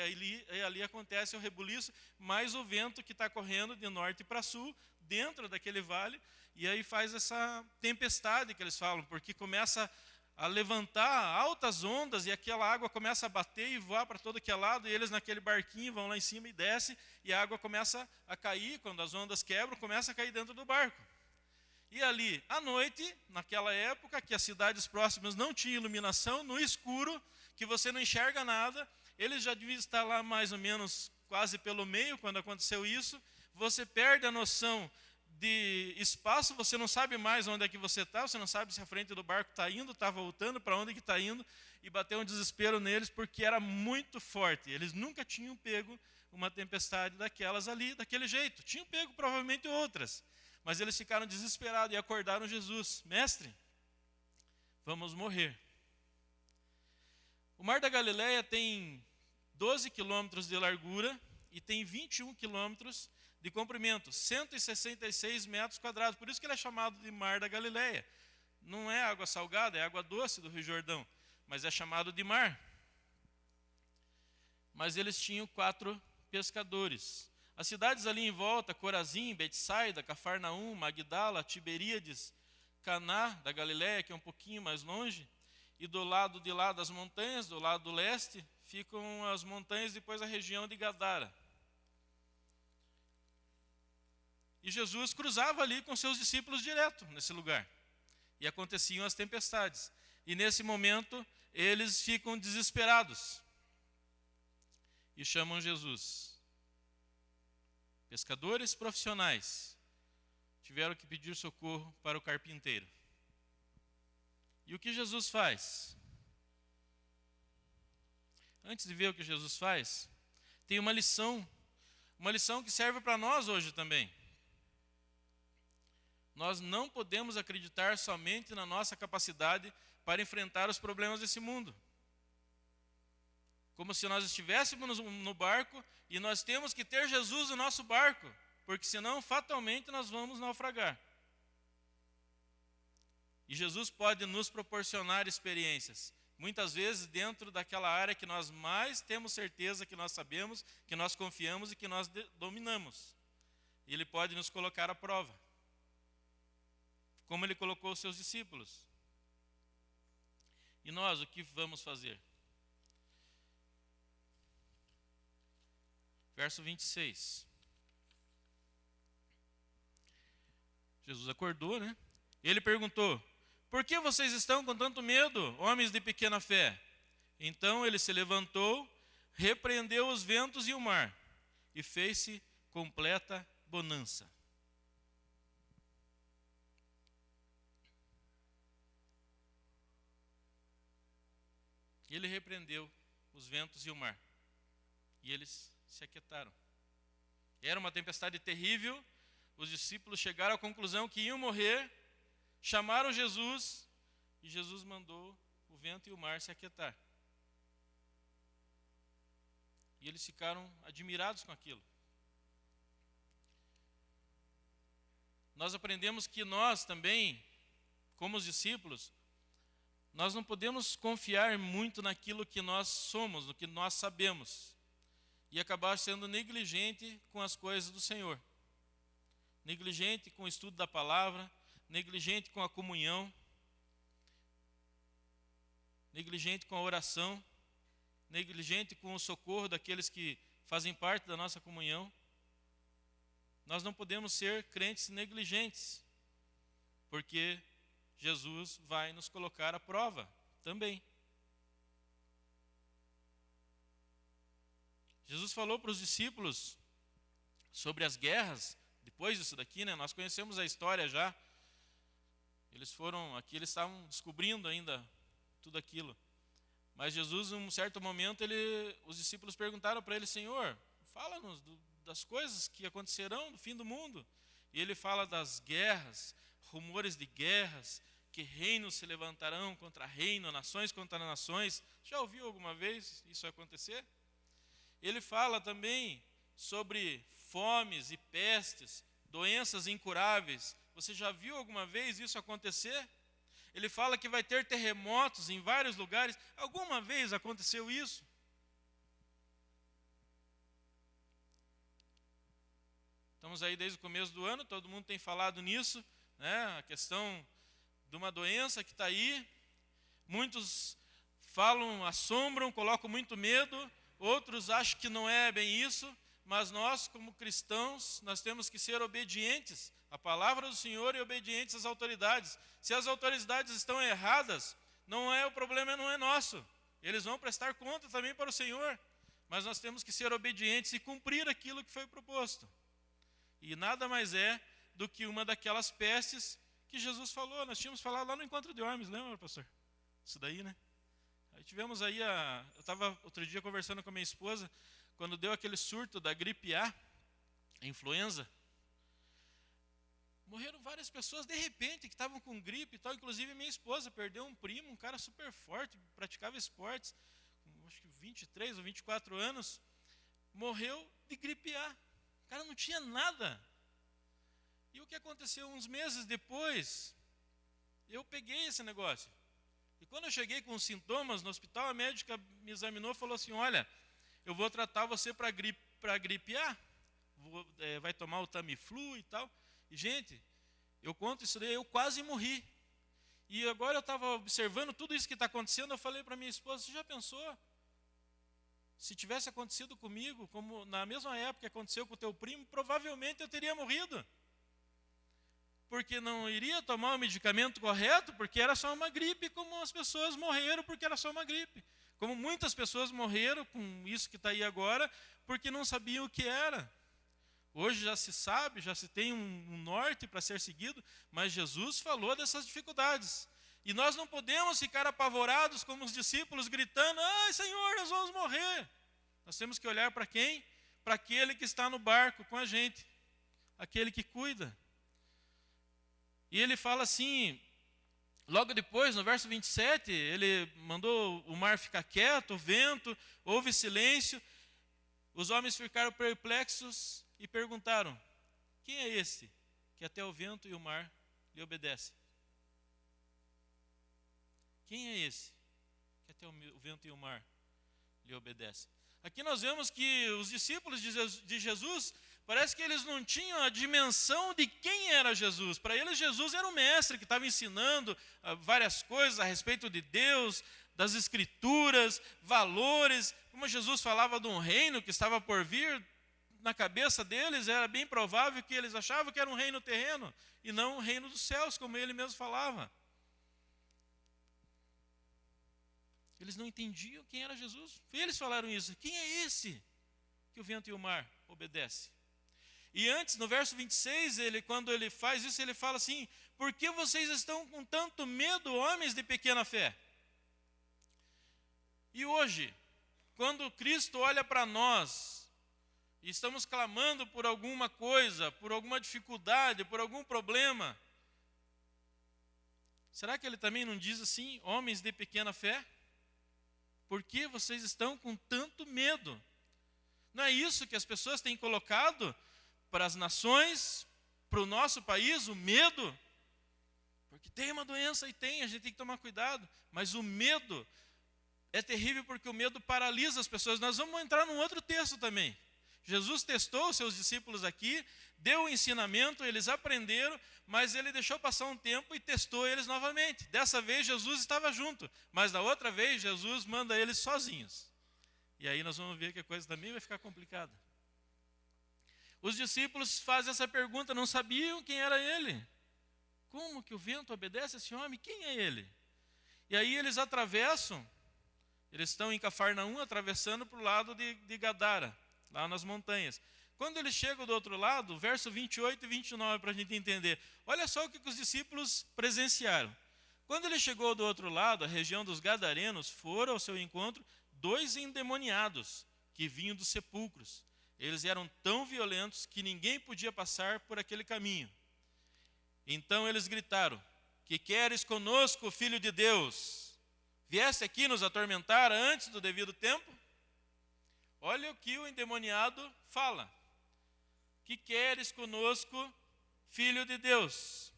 ali acontece o rebuliço, mais o vento que está correndo de norte para sul, dentro daquele vale. E aí faz essa tempestade que eles falam, porque começa a levantar altas ondas e aquela água começa a bater e voar para todo que é lado. E eles naquele barquinho vão lá em cima e descem. E a água começa a cair, quando as ondas quebram, começa a cair dentro do barco. E ali, à noite, naquela época, que as cidades próximas não tinham iluminação, no escuro, que você não enxerga nada, eles já deviam estar lá mais ou menos quase pelo meio, quando aconteceu isso. Você perde a noção de espaço, você não sabe mais onde é que você está, você não sabe se a frente do barco está indo, está voltando, para onde que está indo, e bateu um desespero neles, porque era muito forte. Eles nunca tinham pego uma tempestade daquelas ali, daquele jeito. Tinham pego provavelmente outras. Mas eles ficaram desesperados e acordaram Jesus. Mestre, vamos morrer. O Mar da Galileia tem 12 quilômetros de largura e tem 21 quilômetros de comprimento, 166 metros quadrados. Por isso que ele é chamado de Mar da Galileia. Não é água salgada, é água doce do Rio Jordão, mas é chamado de mar. Mas eles tinham 4 pescadores. As cidades ali em volta, Corazim, Betsaida, Cafarnaum, Magdala, Tiberíades, Caná da Galileia, que é um pouquinho mais longe, e do lado de lá das montanhas, do lado do leste, ficam as montanhas, depois a região de Gadara. E Jesus cruzava ali com seus discípulos direto nesse lugar. E aconteciam as tempestades. E nesse momento, eles ficam desesperados. E chamam Jesus. Pescadores profissionais tiveram que pedir socorro para o carpinteiro. E o que Jesus faz? Antes de ver o que Jesus faz, tem uma lição que serve para nós hoje também. Nós não podemos acreditar somente na nossa capacidade para enfrentar os problemas desse mundo. Como se nós estivéssemos no barco e nós temos que ter Jesus no nosso barco, porque senão fatalmente nós vamos naufragar. E Jesus pode nos proporcionar experiências, muitas vezes dentro daquela área que nós mais temos certeza que nós sabemos, que nós confiamos e que nós dominamos. E Ele pode nos colocar à prova, como Ele colocou os seus discípulos. E nós, o que vamos fazer? Verso 26. Jesus acordou, né? Ele perguntou: por que vocês estão com tanto medo, homens de pequena fé? Então ele se levantou, repreendeu os ventos e o mar, e fez-se completa bonança. Ele repreendeu os ventos e o mar, e eles se aquietaram. Era uma tempestade terrível, os discípulos chegaram à conclusão que iam morrer, chamaram Jesus, e Jesus mandou o vento e o mar se aquietar. E eles ficaram admirados com aquilo. Nós aprendemos que nós também, como os discípulos, nós não podemos confiar muito naquilo que nós somos, no que nós sabemos, e acabar sendo negligente com as coisas do Senhor. Negligente com o estudo da palavra, negligente com a comunhão, negligente com a oração, negligente com o socorro daqueles que fazem parte da nossa comunhão. Nós não podemos ser crentes negligentes, porque Jesus vai nos colocar à prova também. Jesus falou para os discípulos sobre as guerras. Depois disso daqui, né, nós conhecemos a história já. Eles foram aqui, eles estavam descobrindo ainda tudo aquilo. Mas Jesus, em um certo momento, os discípulos perguntaram para ele: Senhor, fala-nos das coisas que acontecerão no fim do mundo. E ele fala das guerras, rumores de guerras, que reinos se levantarão contra reino, nações contra nações. Já ouviu alguma vez isso acontecer? Ele fala também sobre fomes e pestes, doenças incuráveis. Você já viu alguma vez isso acontecer? Ele fala que vai ter terremotos em vários lugares. Alguma vez aconteceu isso? Estamos aí desde o começo do ano, todo mundo tem falado nisso, né? A questão de uma doença que está aí. Muitos falam, assombram, colocam muito medo, outros acham que não é bem isso, mas nós, como cristãos, nós temos que ser obedientes à palavra do Senhor e obedientes às autoridades. Se as autoridades estão erradas, o problema não é nosso. Eles vão prestar conta também para o Senhor, mas nós temos que ser obedientes e cumprir aquilo que foi proposto. E nada mais é do que uma daquelas pestes que Jesus falou. Nós tínhamos falado lá no Encontro de Homens, lembra, pastor? Isso daí, né? Aí tivemos aí, eu estava outro dia conversando com a minha esposa, quando deu aquele surto da gripe A, a influenza, morreram várias pessoas de repente que estavam com gripe e tal. Inclusive minha esposa perdeu um primo, um cara super forte, praticava esportes, com acho que 23 ou 24 anos, morreu de gripe A. O cara não tinha nada. E o que aconteceu uns meses depois, eu peguei esse negócio. E quando eu cheguei com os sintomas no hospital, a médica me examinou e falou assim, olha, eu vou tratar você para gripe A, vai tomar o Tamiflu e tal. E, gente, eu conto isso daí, eu quase morri. E agora eu estava observando tudo isso que está acontecendo, eu falei para minha esposa, você já pensou? Se tivesse acontecido comigo, como na mesma época que aconteceu com o teu primo, provavelmente eu teria morrido. Porque não iria tomar o medicamento correto, porque era só uma gripe, como as pessoas morreram porque era só uma gripe. Como muitas pessoas morreram com isso que está aí agora, porque não sabiam o que era. Hoje já se sabe, já se tem um norte para ser seguido, mas Jesus falou dessas dificuldades. E nós não podemos ficar apavorados como os discípulos gritando, ai Senhor, nós vamos morrer. Nós temos que olhar para quem? Para aquele que está no barco com a gente, aquele que cuida. E ele fala assim, logo depois, no verso 27, ele mandou o mar ficar quieto, o vento, houve silêncio. Os homens ficaram perplexos e perguntaram, quem é esse que até o vento e o mar lhe obedecem? Quem é esse que até o vento e o mar lhe obedecem? Aqui nós vemos que os discípulos de Jesus, parece que eles não tinham a dimensão de quem era Jesus. Para eles, Jesus era um mestre que estava ensinando várias coisas a respeito de Deus, das Escrituras, valores. Como Jesus falava de um reino que estava por vir, na cabeça deles era bem provável que eles achavam que era um reino terreno e não um reino dos céus, como ele mesmo falava. Eles não entendiam quem era Jesus. Eles falaram isso. Quem é esse que o vento e o mar obedecem? E antes, no verso 26, quando ele faz isso, ele fala assim, por que vocês estão com tanto medo, homens de pequena fé? E hoje, quando Cristo olha para nós, e estamos clamando por alguma coisa, por alguma dificuldade, por algum problema, será que ele também não diz assim, homens de pequena fé? Por que vocês estão com tanto medo? Não é isso que as pessoas têm colocado para as nações, para o nosso país, o medo? Porque tem uma doença e a gente tem que tomar cuidado. Mas o medo é terrível porque o medo paralisa as pessoas. Nós vamos entrar num outro texto também. Jesus testou os seus discípulos aqui, deu o ensinamento, eles aprenderam, mas ele deixou passar um tempo e testou eles novamente. Dessa vez Jesus estava junto, mas da outra vez Jesus manda eles sozinhos. E aí nós vamos ver que a coisa também vai ficar complicada. Os discípulos fazem essa pergunta, não sabiam quem era ele. Como que o vento obedece a esse homem? Quem é ele? E aí eles atravessam, eles estão em Cafarnaum, atravessando para o lado de Gadara, lá nas montanhas. Quando eles chegam do outro lado, verso 28 e 29, para a gente entender. Olha só o que os discípulos presenciaram. Quando ele chegou do outro lado, a região dos Gadarenos, foram ao seu encontro 2 endemoniados que vinham dos sepulcros. Eles eram tão violentos que ninguém podia passar por aquele caminho. Então eles gritaram, que queres conosco, filho de Deus? Vieste aqui nos atormentar antes do devido tempo? Olha olha o que o endemoniado fala. Que queres conosco, filho de Deus?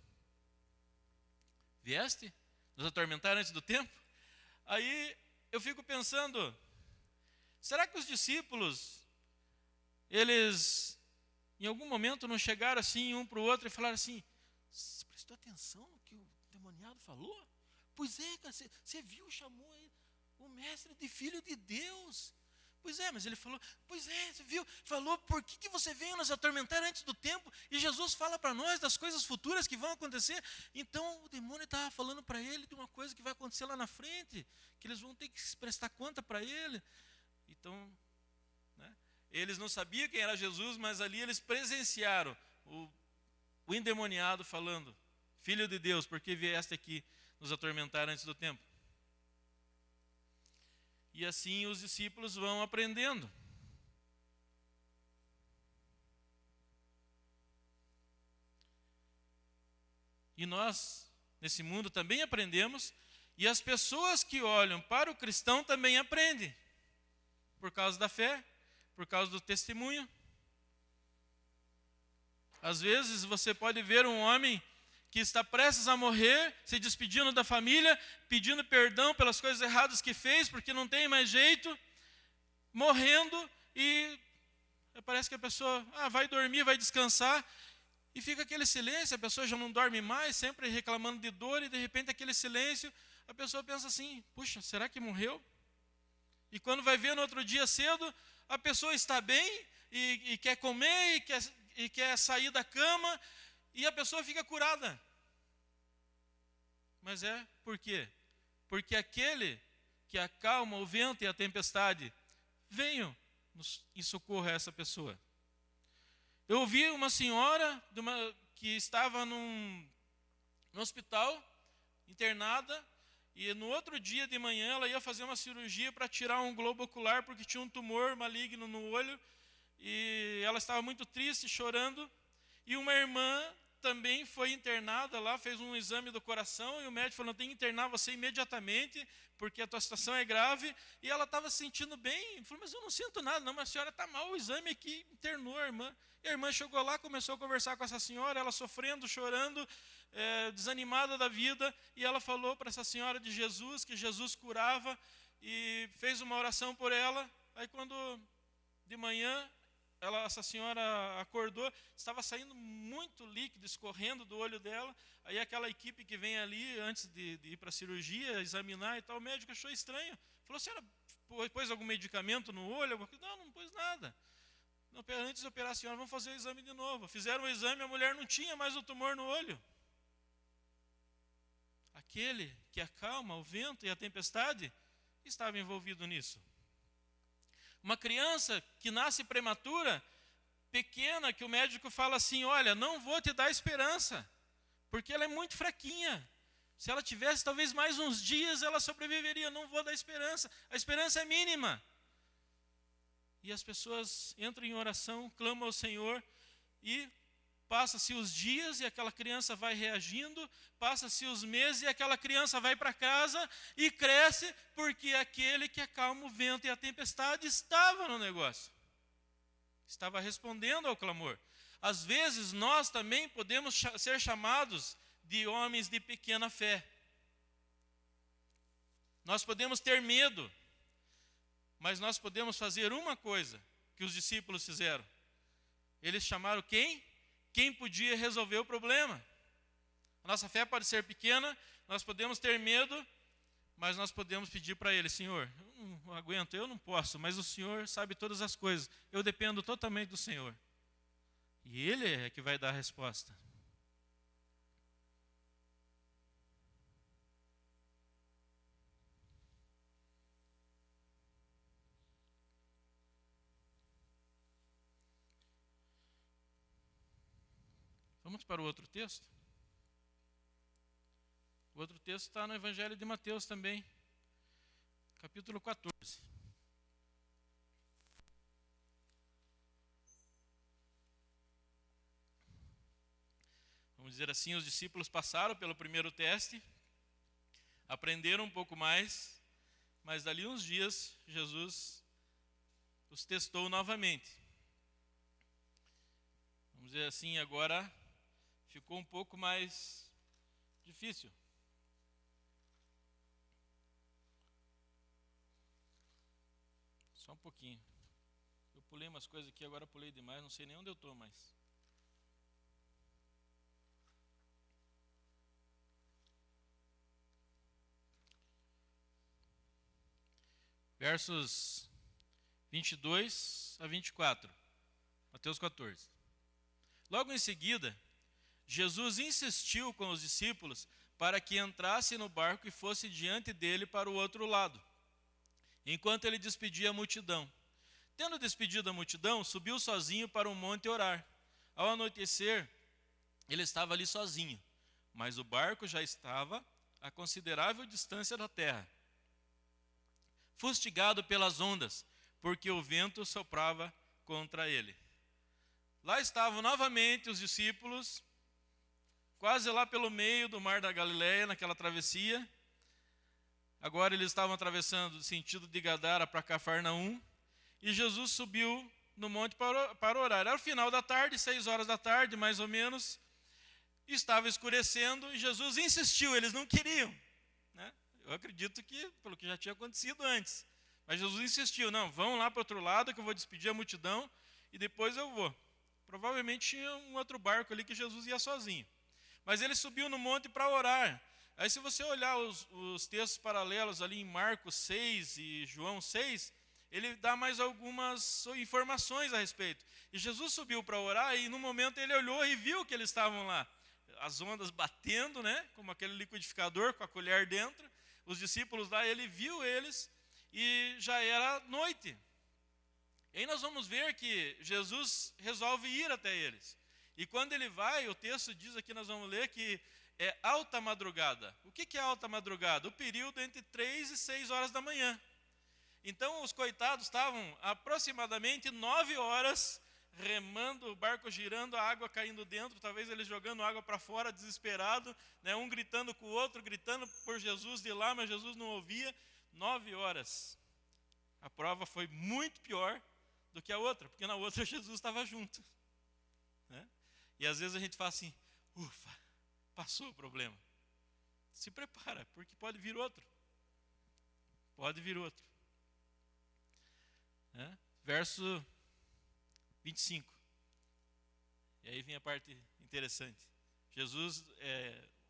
Vieste nos atormentar antes do tempo? Aí eu fico pensando, será que os discípulos, eles em algum momento não chegaram assim um para o outro e falaram assim: você prestou atenção no que o demoniado falou? Pois é, cara, você viu, chamou o mestre de filho de Deus. Pois é, mas ele falou, pois é, você viu, falou, por que você veio nos atormentar antes do tempo? E Jesus fala para nós das coisas futuras que vão acontecer. Então o demônio estava falando para ele de uma coisa que vai acontecer lá na frente, que eles vão ter que prestar conta para ele. Então, né, eles não sabiam quem era Jesus, mas ali eles presenciaram o endemoniado falando: filho de Deus, por que vieste aqui nos atormentar antes do tempo? E assim os discípulos vão aprendendo. E nós, nesse mundo, também aprendemos, e as pessoas que olham para o cristão também aprendem, por causa da fé, por causa do testemunho. Às vezes você pode ver um homem que está prestes a morrer, se despedindo da família, pedindo perdão pelas coisas erradas que fez, porque não tem mais jeito, morrendo, e parece que a pessoa vai dormir, vai descansar, e fica aquele silêncio, a pessoa já não dorme mais, sempre reclamando de dor, e de repente aquele silêncio, a pessoa pensa assim: puxa, será que morreu? E quando vai ver no outro dia cedo, a pessoa está bem, e quer comer, e quer sair da cama, e a pessoa fica curada. Mas por quê? Porque aquele que acalma o vento e a tempestade veio em socorro a essa pessoa. Eu ouvi uma senhora que estava no hospital, internada, e no outro dia de manhã ela ia fazer uma cirurgia para tirar um globo ocular, porque tinha um tumor maligno no olho, e ela estava muito triste, chorando, e uma irmã também foi internada lá, fez um exame do coração, e o médico falou: tem que internar você imediatamente, porque a tua situação é grave, e ela estava se sentindo bem. Falou: mas eu não sinto nada, não, mas a senhora está mal, o exame aqui, internou a irmã. E a irmã chegou lá, começou a conversar com essa senhora, ela sofrendo, chorando, desanimada da vida, e ela falou para essa senhora de Jesus, que Jesus curava, e fez uma oração por ela. Aí quando de manhã essa senhora acordou, estava saindo muito líquido, escorrendo do olho dela. Aí aquela equipe que vem ali, antes de ir para a cirurgia, examinar e tal, o médico achou estranho. Falou: senhora pôs algum medicamento no olho? Não pôs nada. Não, antes de operar a senhora, vamos fazer o exame de novo. Fizeram o exame, a mulher não tinha mais o tumor no olho. Aquele que acalma o vento e a tempestade estava envolvido nisso. Uma criança que nasce prematura, pequena, que o médico fala assim: olha, não vou te dar esperança, porque ela é muito fraquinha. Se ela tivesse talvez mais uns dias, ela sobreviveria. Não vou dar esperança. A esperança é mínima. E as pessoas entram em oração, clamam ao Senhor, e passa-se os dias e aquela criança vai reagindo, passa-se os meses e aquela criança vai para casa e cresce, porque aquele que acalma o vento e a tempestade estava no negócio, estava respondendo ao clamor. Às vezes nós também podemos ser chamados de homens de pequena fé. Nós podemos ter medo, mas nós podemos fazer uma coisa que os discípulos fizeram. Eles chamaram quem? Quem podia resolver o problema. A nossa fé pode ser pequena, nós podemos ter medo, mas nós podemos pedir para Ele: Senhor, eu não aguento, eu não posso, mas o Senhor sabe todas as coisas, eu dependo totalmente do Senhor. E Ele é que vai dar a resposta. Vamos para o outro texto? O outro texto está no Evangelho de Mateus também, capítulo 14. Vamos dizer assim, os discípulos passaram pelo primeiro teste, aprenderam um pouco mais, mas dali uns dias, Jesus os testou novamente. Vamos dizer assim, agora ficou um pouco mais difícil. Só um pouquinho. Eu pulei umas coisas aqui, agora pulei demais, não sei nem onde eu estou mais. Versos 22 a 24. Mateus 14. Logo em seguida, Jesus insistiu com os discípulos para que entrasse no barco e fosse diante dele para o outro lado, enquanto ele despedia a multidão. Tendo despedido a multidão, subiu sozinho para um monte orar. Ao anoitecer, ele estava ali sozinho, mas o barco já estava a considerável distância da terra, fustigado pelas ondas, porque o vento soprava contra ele. Lá estavam novamente os discípulos, quase lá pelo meio do mar da Galileia, naquela travessia. Agora eles estavam atravessando do sentido de Gadara para Cafarnaum, e Jesus subiu no monte para orar. Era o final da tarde, 6 horas da tarde, mais ou menos. Estava escurecendo e Jesus insistiu, eles não queriam, né? Eu acredito que pelo que já tinha acontecido antes. Mas Jesus insistiu, não, vão lá para o outro lado que eu vou despedir a multidão e depois eu vou. Provavelmente tinha um outro barco ali que Jesus ia sozinho. Mas ele subiu no monte para orar. Aí se você olhar os textos paralelos ali em Marcos 6 e João 6, ele dá mais algumas informações a respeito. E Jesus subiu para orar e no momento ele olhou e viu que eles estavam lá. As ondas batendo, né, como aquele liquidificador com a colher dentro. Os discípulos lá, ele viu eles e já era noite. E aí nós vamos ver que Jesus resolve ir até eles. E quando ele vai, o texto diz aqui, nós vamos ler que é alta madrugada. O que é alta madrugada? O período entre 3 e 6 horas da manhã. Então os coitados estavam aproximadamente 9 horas remando, o barco girando, a água caindo dentro, talvez eles jogando água para fora, desesperado, né, um gritando com o outro, gritando por Jesus de lá, mas Jesus não ouvia. 9 horas. A prova foi muito pior do que a outra, porque na outra Jesus estava junto, né? E às vezes a gente fala assim, ufa, passou o problema. Se prepara, porque pode vir outro. Pode vir outro. Né? Verso 25. E aí vem a parte interessante. Jesus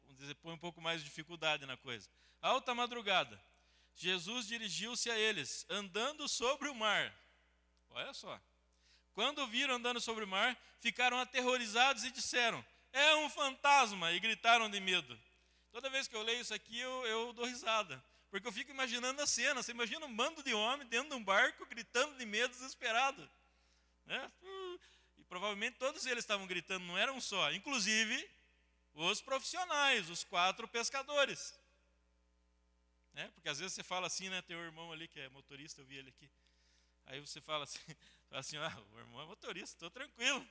vamos dizer, põe um pouco mais de dificuldade na coisa. Alta madrugada, Jesus dirigiu-se a eles, andando sobre o mar. Olha só. Quando o viram andando sobre o mar, ficaram aterrorizados e disseram, é um fantasma, e gritaram de medo. Toda vez que eu leio isso aqui, eu dou risada. Porque eu fico imaginando a cena. Você imagina um bando de homens dentro de um barco, gritando de medo, desesperado. Né? E provavelmente todos eles estavam gritando, não eram só. Inclusive, os profissionais, os 4 pescadores. Né? Porque às vezes você fala assim, né? Tem um irmão ali que é motorista, eu vi ele aqui. Aí você fala assim, o irmão é motorista, estou tranquilo.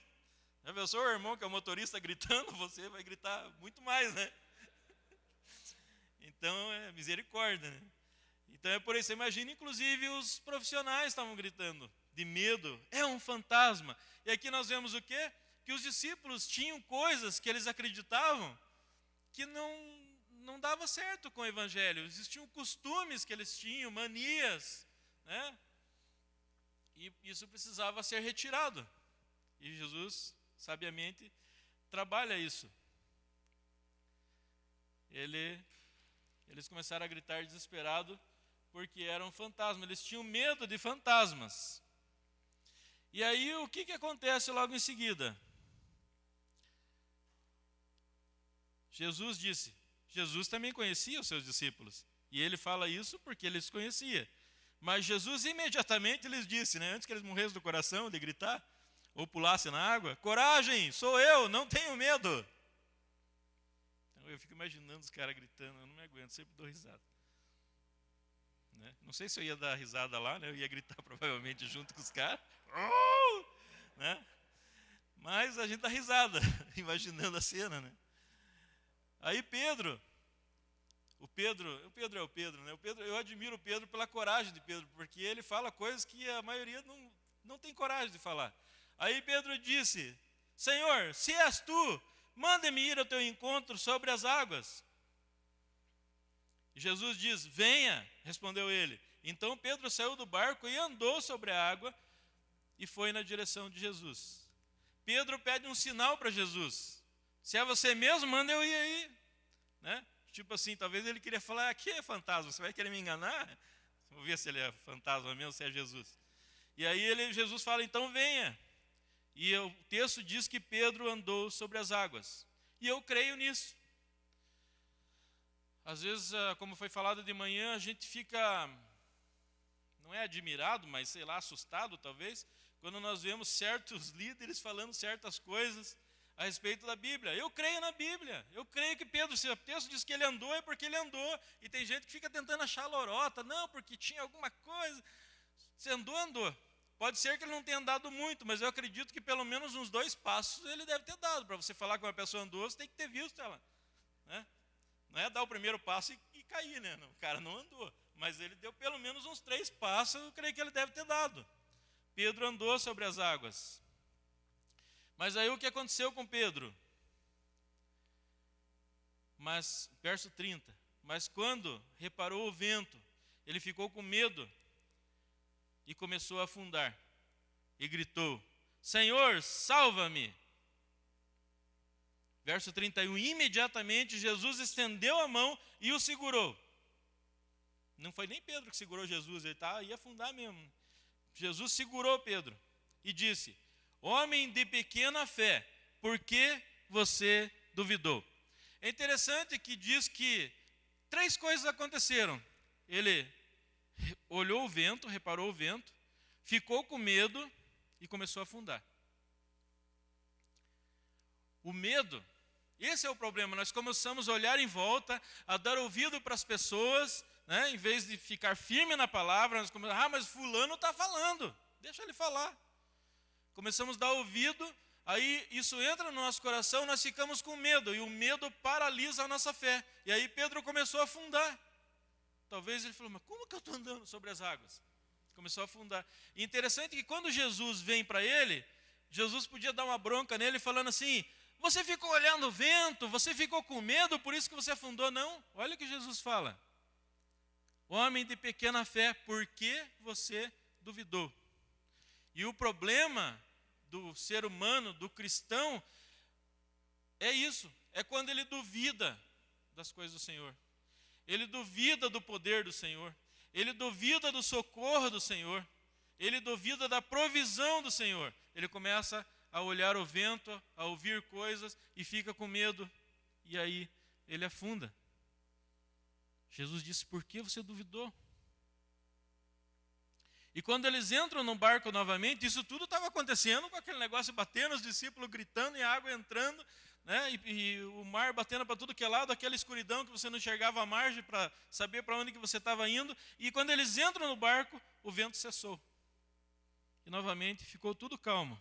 Já pensou o irmão que é o motorista gritando, você vai gritar muito mais, né? Então é misericórdia, né? Então é por isso, você imagina, inclusive os profissionais estavam gritando de medo, é um fantasma. E aqui nós vemos o quê? Que os discípulos tinham coisas que eles acreditavam que não dava certo com o evangelho. Existiam costumes que eles tinham, manias, né? E isso precisava ser retirado. E Jesus, sabiamente, trabalha isso. Eles começaram a gritar desesperado porque eram fantasmas. Eles tinham medo de fantasmas. E aí o que acontece logo em seguida? Jesus disse. Jesus também conhecia os seus discípulos. E ele fala isso porque ele os conhecia. Mas Jesus imediatamente lhes disse, né, antes que eles morressem do coração de gritar, ou pulassem na água, coragem, sou eu, não tenho medo. Então eu fico imaginando os caras gritando, eu não me aguento, sempre dou risada. Né? Não sei se eu ia dar risada lá, né? Eu ia gritar provavelmente junto com os caras. Né? Mas a gente dá risada, imaginando a cena. Né? Aí Pedro é o Pedro, né? Eu admiro o Pedro pela coragem de Pedro, porque ele fala coisas que a maioria Não tem coragem de falar. Aí Pedro disse: Senhor, se és tu, manda-me ir ao teu encontro sobre as águas. Jesus diz: venha, respondeu ele. Então Pedro saiu do barco e andou sobre a água e foi na direção de Jesus. Pedro pede um sinal para Jesus. Se é você mesmo, manda eu ir aí. Né? Tipo assim, talvez ele queria falar: aqui é fantasma, você vai querer me enganar? Vou ver se ele é fantasma mesmo, se é Jesus. E aí Jesus fala: então venha. E o texto diz que Pedro andou sobre as águas. E eu creio nisso. Às vezes, como foi falado de manhã, a gente fica, não é admirado, mas sei lá, assustado talvez, quando nós vemos certos líderes falando certas coisas a respeito da Bíblia. Eu creio na Bíblia. Eu creio que Pedro, se o texto diz que ele andou, é porque ele andou. E tem gente que fica tentando achar lorota. Não, porque tinha alguma coisa. Se andou, andou. Pode ser que ele não tenha andado muito, mas eu acredito que pelo menos uns 2 passos ele deve ter dado. Para você falar que uma pessoa andou, você tem que ter visto ela. Né? Não é dar o primeiro passo e cair, né? O cara não andou. Mas ele deu pelo menos uns 3 passos, eu creio que ele deve ter dado. Pedro andou sobre as águas. Mas aí o que aconteceu com Pedro? Mas, verso 30. Mas quando reparou o vento, ele ficou com medo e começou a afundar. E gritou: Senhor, salva-me! Verso 31. Imediatamente Jesus estendeu a mão e o segurou. Não foi nem Pedro que segurou Jesus, ele ia afundar mesmo. Jesus segurou Pedro e disse: homem de pequena fé, por que você duvidou? É interessante que diz que 3 coisas aconteceram. Ele olhou o vento, reparou o vento, ficou com medo e começou a afundar. O medo, esse é o problema. Nós começamos a olhar em volta, a dar ouvido para as pessoas, né? Em vez de ficar firme na palavra, nós começamos: mas fulano está falando, deixa ele falar. Começamos a dar ouvido, aí isso entra no nosso coração, nós ficamos com medo, e o medo paralisa a nossa fé. E aí Pedro começou a afundar. Talvez ele falou: mas como que eu estou andando sobre as águas? Começou a afundar. E interessante que quando Jesus vem para ele, Jesus podia dar uma bronca nele falando assim: você ficou olhando o vento, você ficou com medo, por isso que você afundou. Não, olha o que Jesus fala: homem de pequena fé, por que você duvidou? E o problema do ser humano, do cristão, é isso, é quando ele duvida das coisas do Senhor. Ele duvida do poder do Senhor. Ele duvida do socorro do Senhor. Ele duvida da provisão do Senhor. Ele começa a olhar o vento, a ouvir coisas e fica com medo. E aí ele afunda. Jesus disse: por que você duvidou? E quando eles entram no barco novamente, isso tudo estava acontecendo com aquele negócio batendo, os discípulos gritando e a água entrando, né? E o mar batendo para tudo que é lado, aquela escuridão que você não enxergava a margem para saber para onde que você estava indo. E quando eles entram no barco, o vento cessou. E novamente ficou tudo calmo.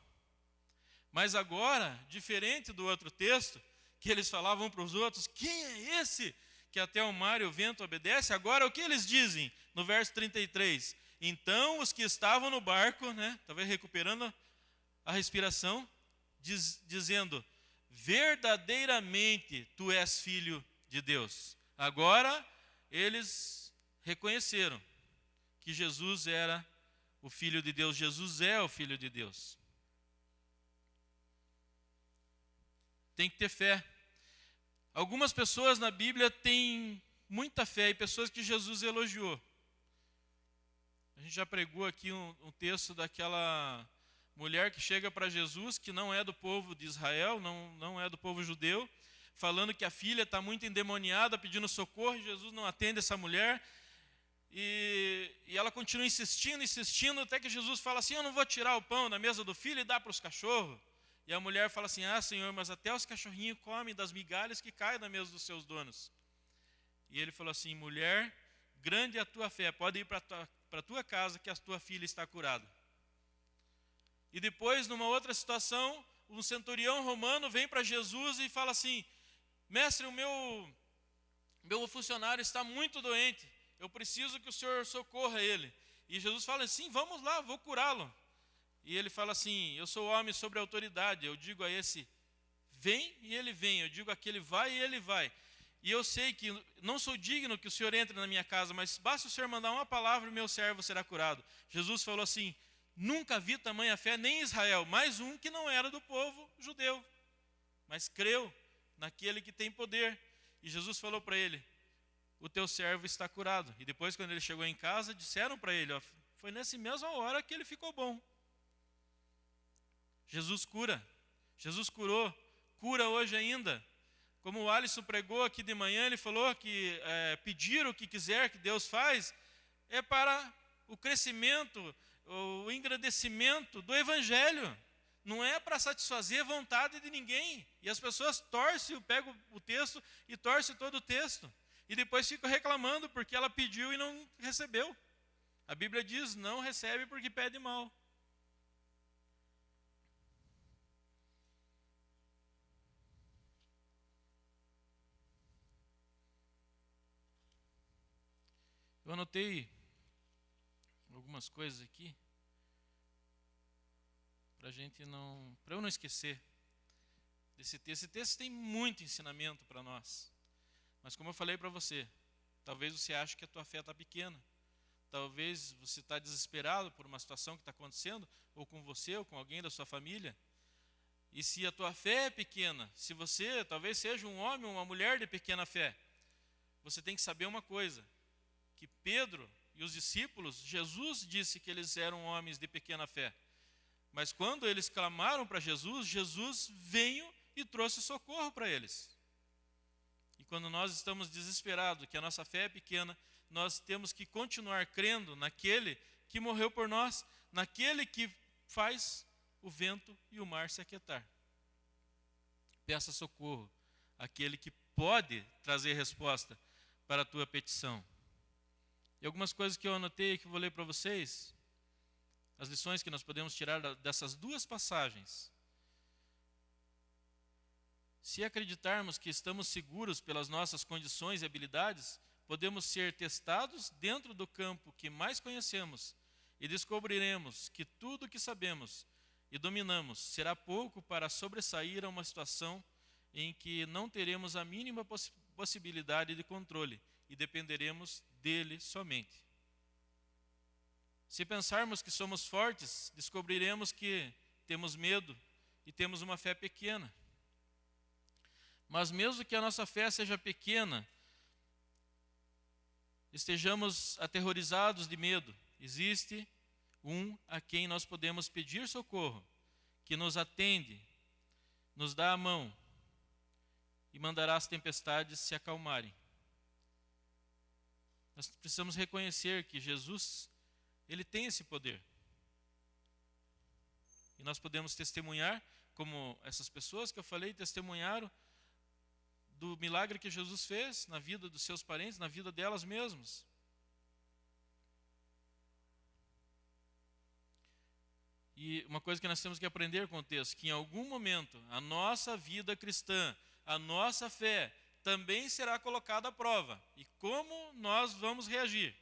Mas agora, diferente do outro texto, que eles falavam para os outros: quem é esse que até o mar e o vento obedece? Agora o que eles dizem? No verso 33. Então os que estavam no barco, né, talvez recuperando a respiração, dizendo: verdadeiramente tu és filho de Deus. Agora eles reconheceram que Jesus era o Filho de Deus. Jesus é o Filho de Deus. Tem que ter fé. Algumas pessoas na Bíblia têm muita fé, e pessoas que Jesus elogiou. A gente já pregou aqui um texto daquela mulher que chega para Jesus, que não é do povo de Israel, não é do povo judeu, falando que a filha está muito endemoniada, pedindo socorro, e Jesus não atende essa mulher. E ela continua insistindo, até que Jesus fala assim: eu não vou tirar o pão da mesa do filho e dar para os cachorros. E a mulher fala assim: ah, Senhor, mas até os cachorrinhos comem das migalhas que caem da mesa dos seus donos. E ele falou assim: mulher, grande é a tua fé, pode ir para a tua casa que a tua filha está curada. E depois, numa outra situação, um centurião romano vem para Jesus e fala assim: mestre, o meu funcionário está muito doente, eu preciso que o Senhor socorra ele. E Jesus fala assim: vamos lá, vou curá-lo. e ele fala assim: eu sou homem sobre autoridade, eu digo a esse, vem, e ele vem, eu digo àquele, vai, e ele vai. E eu sei que não sou digno que o Senhor entre na minha casa, mas basta o Senhor mandar uma palavra e o meu servo será curado. Jesus falou assim: nunca vi tamanha fé nem em Israel, mais um que não era do povo judeu, mas creu naquele que tem poder. E Jesus falou para ele: o teu servo está curado. E depois, quando ele chegou em casa, disseram para ele, ó, foi nessa mesma hora que ele ficou bom. Jesus cura. Jesus curou, cura hoje ainda. Como o Alisson pregou aqui de manhã, ele falou que pedir o que quiser que Deus faz é para o crescimento, o engrandecimento do Evangelho. Não é para satisfazer a vontade de ninguém. E as pessoas torcem, pegam o texto e torcem todo o texto. E depois ficam reclamando porque ela pediu e não recebeu. A Bíblia diz, não recebe porque pede mal. Eu anotei algumas coisas aqui para eu não esquecer desse texto. Esse texto tem muito ensinamento para nós. Mas como eu falei para você, talvez você ache que a tua fé está pequena. Talvez você está desesperado por uma situação que está acontecendo, ou com você, ou com alguém da sua família. E se a tua fé é pequena, se você talvez seja um homem ou uma mulher de pequena fé, você tem que saber uma coisa, que Pedro e os discípulos, Jesus disse que eles eram homens de pequena fé. Mas quando eles clamaram para Jesus, Jesus veio e trouxe socorro para eles. E quando nós estamos desesperados, que a nossa fé é pequena, nós temos que continuar crendo naquele que morreu por nós, naquele que faz o vento e o mar se aquietar. Peça socorro àquele que pode trazer resposta para a tua petição. E algumas coisas que eu anotei que eu vou ler para vocês, as lições que nós podemos tirar dessas duas passagens. Se acreditarmos que estamos seguros pelas nossas condições e habilidades, podemos ser testados dentro do campo que mais conhecemos e descobriremos que tudo o que sabemos e dominamos será pouco para sobressair a uma situação em que não teremos a mínima possibilidade de controle e dependeremos dele somente. Se pensarmos que somos fortes, descobriremos que temos medo e temos uma fé pequena. Mas mesmo que a nossa fé seja pequena, estejamos aterrorizados de medo, existe um a quem nós podemos pedir socorro, que nos atende, nos dá a mão e mandará as tempestades se acalmarem. Nós precisamos reconhecer que Jesus, ele tem esse poder. E nós podemos testemunhar, como essas pessoas que eu falei testemunharam, do milagre que Jesus fez na vida dos seus parentes, na vida delas mesmas. E uma coisa que nós temos que aprender com o texto, que em algum momento a nossa vida cristã, a nossa fé, também será colocada à prova. E como nós vamos reagir?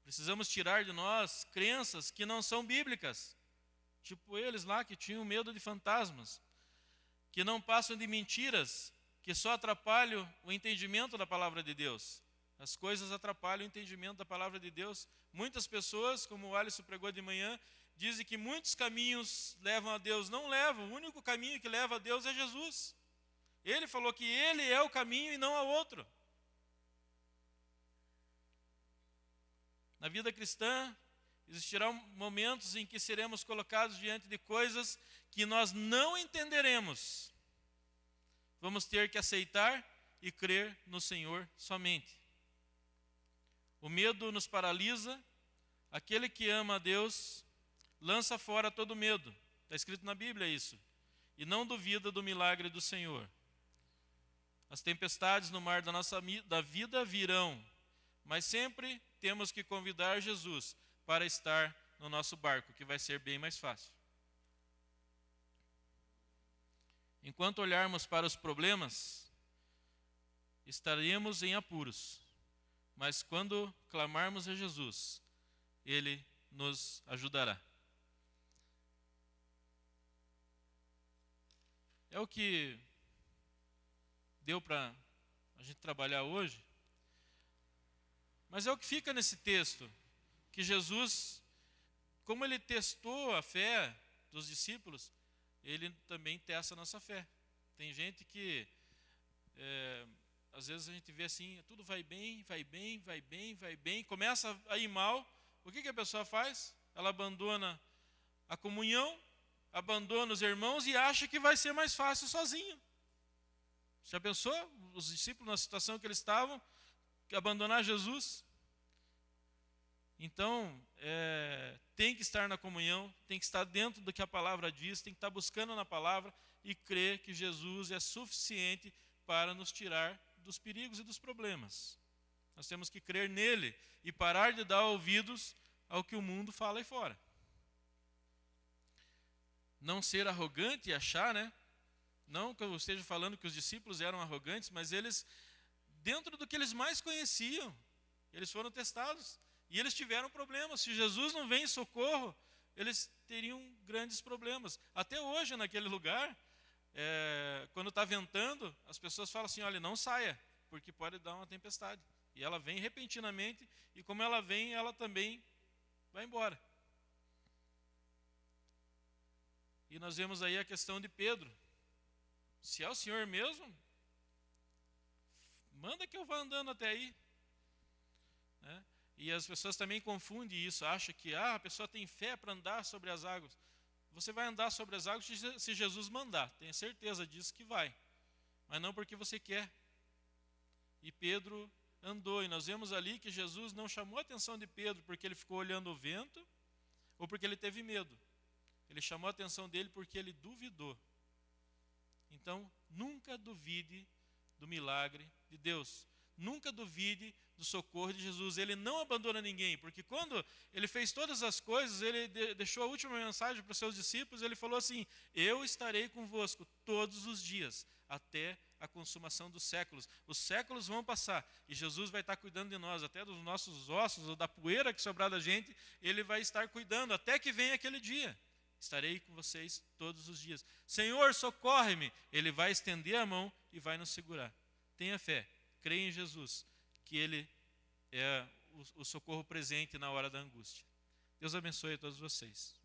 Precisamos tirar de nós crenças que não são bíblicas. Tipo eles lá que tinham medo de fantasmas. Que não passam de mentiras, que só atrapalham o entendimento da palavra de Deus. As coisas atrapalham o entendimento da palavra de Deus. Muitas pessoas, como o Alisson pregou de manhã, dizem que muitos caminhos levam a Deus. Não levam, o único caminho que leva a Deus é Jesus. Ele falou que Ele é o caminho e não há outro. Na vida cristã, existirão momentos em que seremos colocados diante de coisas que nós não entenderemos. Vamos ter que aceitar e crer no Senhor somente. O medo nos paralisa. Aquele que ama a Deus lança fora todo medo. Está escrito na Bíblia isso. E não duvida do milagre do Senhor. As tempestades no mar da vida virão, mas sempre temos que convidar Jesus para estar no nosso barco, que vai ser bem mais fácil. Enquanto olharmos para os problemas, estaremos em apuros, mas quando clamarmos a Jesus, Ele nos ajudará. É o que deu para a gente trabalhar hoje, mas é o que fica nesse texto, que Jesus, como ele testou a fé dos discípulos, ele também testa a nossa fé. Tem gente que, às vezes a gente vê assim, tudo vai bem, vai bem, vai bem, vai bem, começa a ir mal, o que a pessoa faz? Ela abandona a comunhão, abandona os irmãos e acha que vai ser mais fácil sozinho. Já pensou? Os discípulos, na situação que eles estavam, abandonar Jesus? Então, tem que estar na comunhão, tem que estar dentro do que a palavra diz, tem que estar buscando na palavra e crer que Jesus é suficiente para nos tirar dos perigos e dos problemas. Nós temos que crer nele e parar de dar ouvidos ao que o mundo fala aí fora. Não ser arrogante e achar, não que eu esteja falando que os discípulos eram arrogantes, mas eles, dentro do que eles mais conheciam, eles foram testados e eles tiveram problemas. Se Jesus não vem em socorro, eles teriam grandes problemas. Até hoje, naquele lugar, quando está ventando, as pessoas falam assim, olha, não saia, porque pode dar uma tempestade. E ela vem repentinamente, e como ela vem, ela também vai embora. E nós vemos aí a questão de Pedro. Se é o Senhor mesmo, manda que eu vá andando até aí. E as pessoas também confundem isso, acham que a pessoa tem fé para andar sobre as águas. Você vai andar sobre as águas se Jesus mandar, tenha certeza disso que vai, mas não porque você quer. E Pedro andou, e nós vemos ali que Jesus não chamou a atenção de Pedro porque ele ficou olhando o vento ou porque ele teve medo. Ele chamou a atenção dele porque ele duvidou. Então, nunca duvide do milagre de Deus. Nunca duvide do socorro de Jesus. Ele não abandona ninguém, porque quando ele fez todas as coisas, ele deixou a última mensagem para os seus discípulos, ele falou assim, eu estarei convosco todos os dias, até a consumação dos séculos. Os séculos vão passar, e Jesus vai estar cuidando de nós, até dos nossos ossos, ou da poeira que sobrar da gente, ele vai estar cuidando, até que venha aquele dia. Estarei com vocês todos os dias. Senhor, socorre-me. Ele vai estender a mão e vai nos segurar. Tenha fé, creia em Jesus, que Ele é o socorro presente na hora da angústia. Deus abençoe a todos vocês.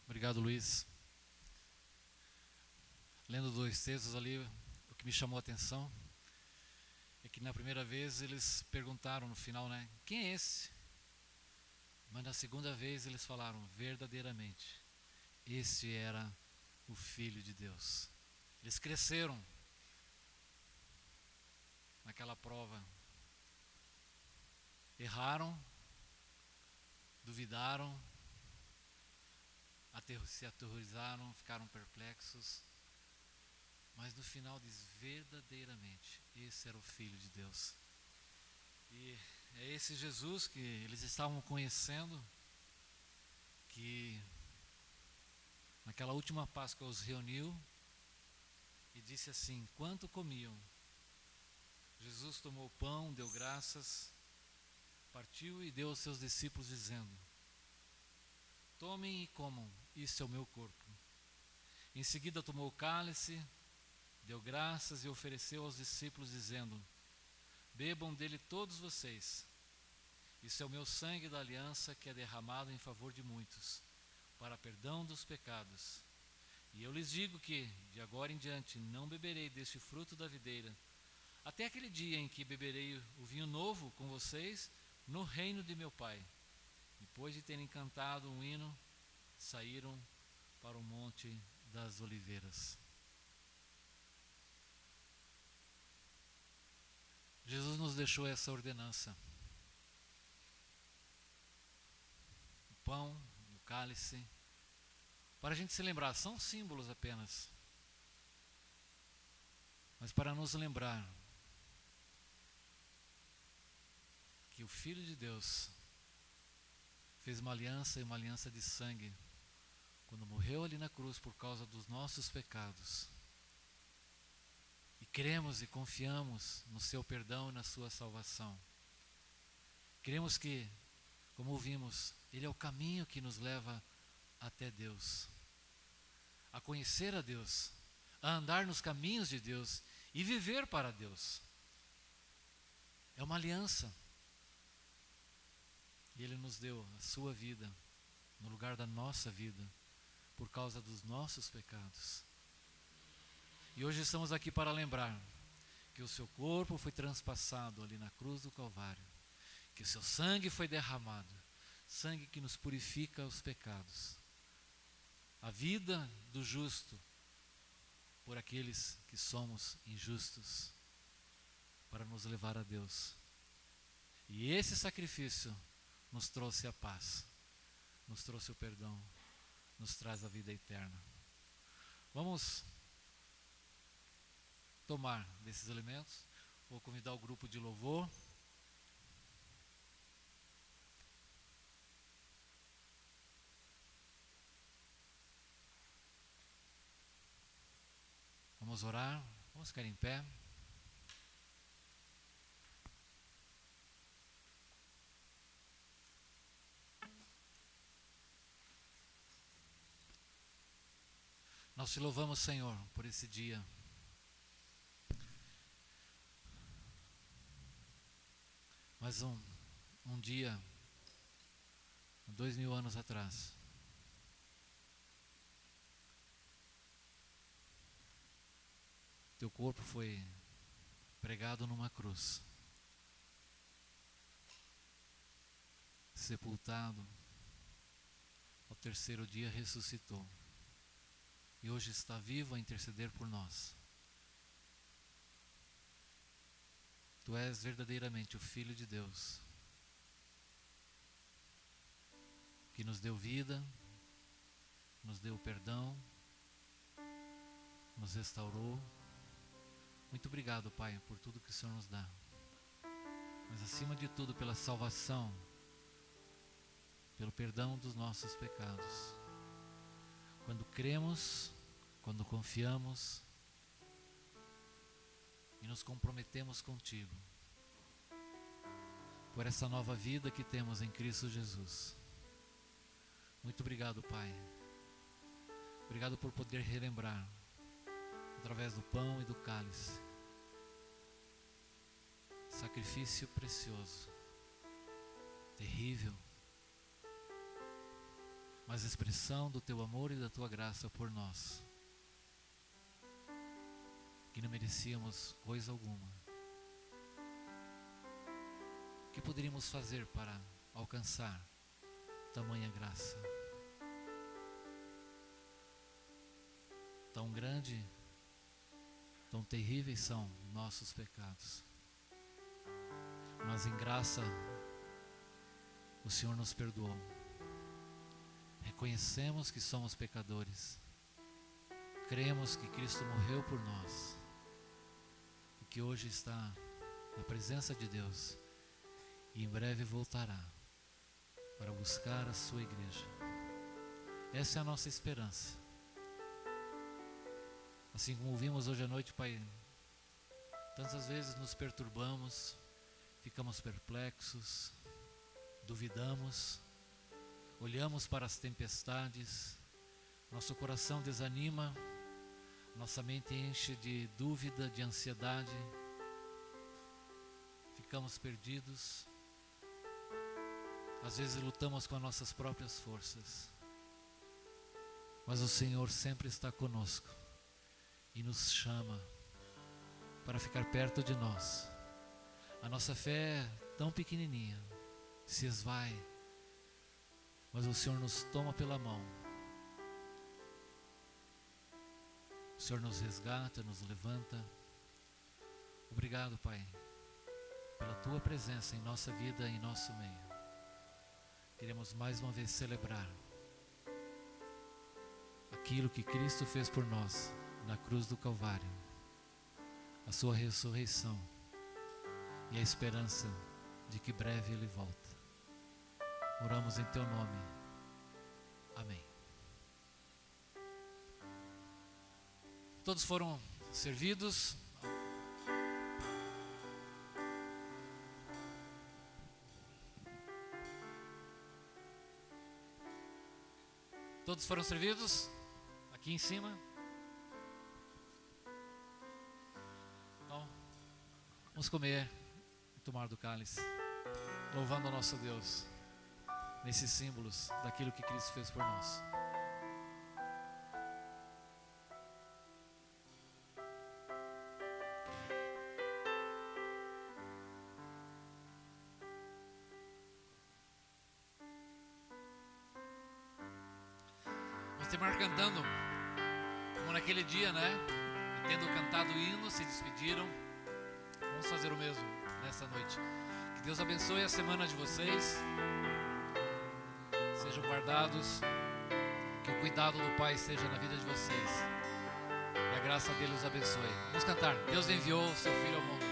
Obrigado, Luiz. Lendo dois textos ali, o que me chamou a atenção é que na primeira vez eles perguntaram no final, quem é esse? Mas na segunda vez eles falaram, verdadeiramente, este era o Filho de Deus. Eles cresceram naquela prova. Erraram, duvidaram, se aterrorizaram, ficaram perplexos, mas no final diz, verdadeiramente, esse era o Filho de Deus. E é esse Jesus que eles estavam conhecendo, que naquela última Páscoa os reuniu e disse assim, enquanto comiam, Jesus tomou o pão, deu graças, partiu e deu aos seus discípulos dizendo, tomem e comam, isso é o meu corpo. Em seguida tomou o cálice, deu graças e ofereceu aos discípulos dizendo, bebam dele todos vocês, isso é o meu sangue da aliança que é derramado em favor de muitos, para perdão dos pecados. E eu lhes digo que, de agora em diante, não beberei deste fruto da videira, até aquele dia em que beberei o vinho novo com vocês no reino de meu Pai. Depois de terem cantado um hino, saíram para o Monte das Oliveiras. Jesus nos deixou essa ordenança. O pão, o cálice, para a gente se lembrar, são símbolos apenas, mas para nos lembrar o Filho de Deus fez uma aliança, e uma aliança de sangue, quando morreu ali na cruz por causa dos nossos pecados. E cremos e confiamos no seu perdão e na sua salvação. Cremos que, como ouvimos, Ele é o caminho que nos leva até Deus, a conhecer a Deus, a andar nos caminhos de Deus e viver para Deus. É uma aliança. E Ele nos deu a sua vida no lugar da nossa vida, por causa dos nossos pecados. E hoje estamos aqui para lembrar que o seu corpo foi transpassado ali na cruz do Calvário, que o seu sangue foi derramado, sangue que nos purifica os pecados. A vida do justo por aqueles que somos injustos, para nos levar a Deus. E esse sacrifício nos trouxe a paz, nos trouxe o perdão, nos traz a vida eterna. Vamos tomar desses elementos. Vou convidar o grupo de louvor. Vamos orar, vamos ficar em pé. Nós te louvamos, Senhor, por esse dia. Mais um dia, 2000 anos atrás. Teu corpo foi pregado numa cruz, sepultado, ao terceiro dia ressuscitou, e hoje está vivo a interceder por nós. Tu és verdadeiramente o Filho de Deus, que nos deu vida, nos deu perdão, nos restaurou. Muito obrigado, Pai, por tudo que o Senhor nos dá. Mas acima de tudo, pela salvação, pelo perdão dos nossos pecados. Quando cremos, quando confiamos e nos comprometemos contigo, por essa nova vida que temos em Cristo Jesus. Muito obrigado, Pai. Obrigado por poder relembrar, através do pão e do cálice, sacrifício precioso, terrível, mas expressão do teu amor e da tua graça por nós, que não merecíamos coisa alguma. O que poderíamos fazer para alcançar tamanha graça? Tão grande, tão terríveis são nossos pecados, mas em graça o Senhor nos perdoou. Reconhecemos que somos pecadores, cremos que Cristo morreu por nós e que hoje está na presença de Deus e em breve voltará para buscar a sua igreja. Essa é a nossa esperança. Assim como ouvimos hoje à noite, Pai, tantas vezes nos perturbamos, ficamos perplexos, duvidamos, olhamos para as tempestades, nosso coração desanima, nossa mente enche de dúvida, de ansiedade, ficamos perdidos, às vezes lutamos com as nossas próprias forças, mas o Senhor sempre está conosco e nos chama para ficar perto de nós. A nossa fé é tão pequenininha, se esvai, mas o Senhor nos toma pela mão. O Senhor nos resgata, nos levanta. Obrigado, Pai, pela tua presença em nossa vida e em nosso meio. Queremos mais uma vez celebrar aquilo que Cristo fez por nós na cruz do Calvário, a sua ressurreição e a esperança de que breve Ele volta. Oramos em Teu nome. Amém. Todos foram servidos. Todos foram servidos? Aqui em cima? Então, vamos comer e tomar do cálice, louvando ao nosso Deus, nesses símbolos daquilo que Cristo fez por nós. Vamos terminar cantando, como naquele dia, né? Tendo cantado o hino, se despediram. Vamos fazer o mesmo nessa noite. Que Deus abençoe a semana de vocês. Sejam guardados. Que o cuidado do Pai esteja na vida de vocês. E a graça dele os abençoe. Vamos cantar. Deus enviou o seu Filho ao mundo.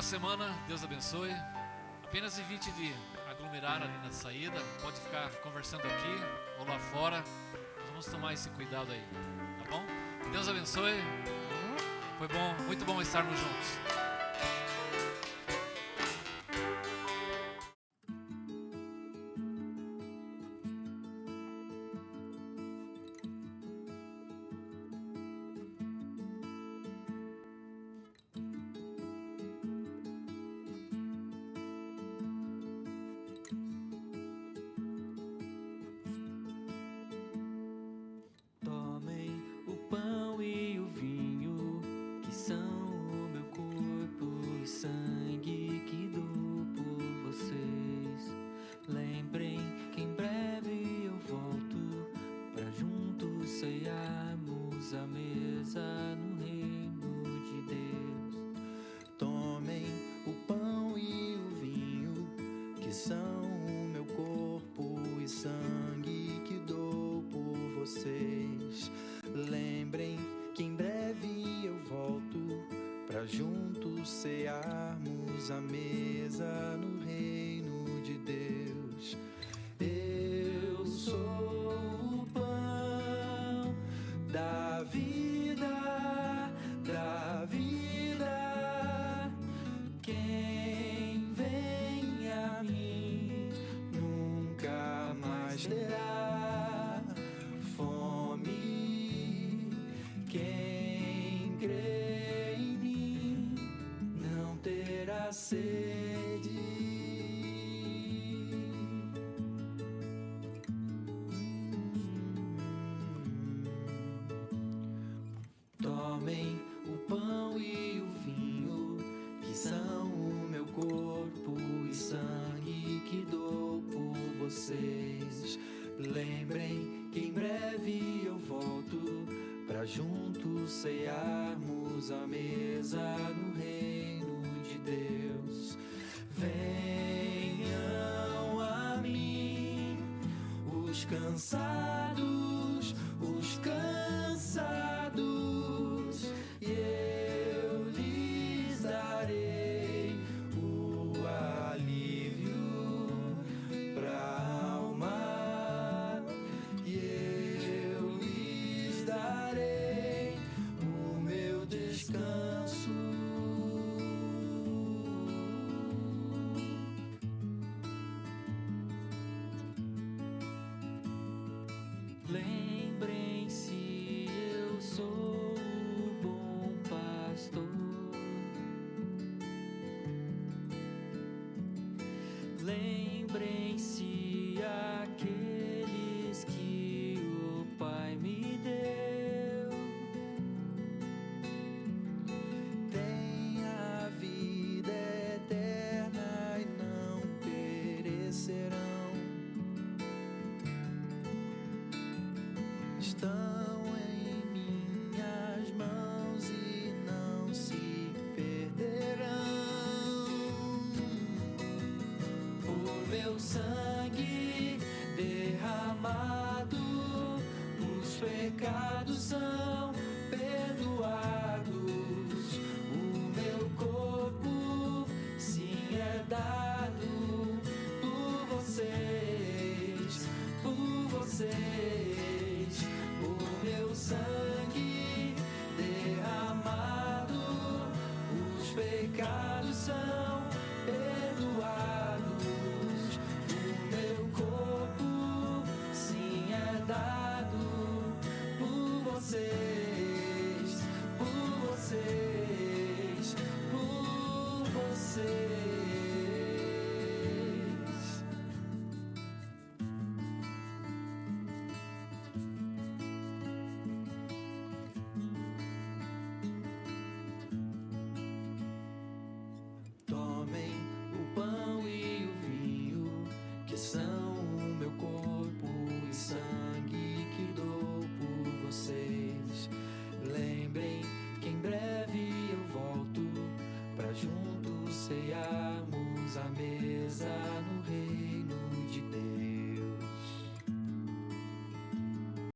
Semana, Deus abençoe. Apenas evite de aglomerar ali na saída. Pode ficar conversando aqui ou lá fora. Vamos tomar esse cuidado aí, tá bom? Deus abençoe. Foi bom, muito bom estarmos juntos. mesa no reino de Deus. Eu sou o pão da vida, da vida. Quem vem a mim nunca mais terá fome. Quem crê em mim não terá sede. Tomem o pão e o vinho, que são o meu corpo e sangue que dou por vocês. Lembrem que em breve eu volto pra juntos cearmos à mesa no reino de Deus. Venham a mim os cansados, os cansados, e eu lhes darei o alívio pra alma, e eu lhes darei o meu descanso. Lembrem-se, eu sou o bom pastor. Lembrem-se aqueles que o Pai me deu. Tem a vida eterna e não perecerão. Estão em minhas mãos e não se perderão. Por meu sangue derramado, os pecados são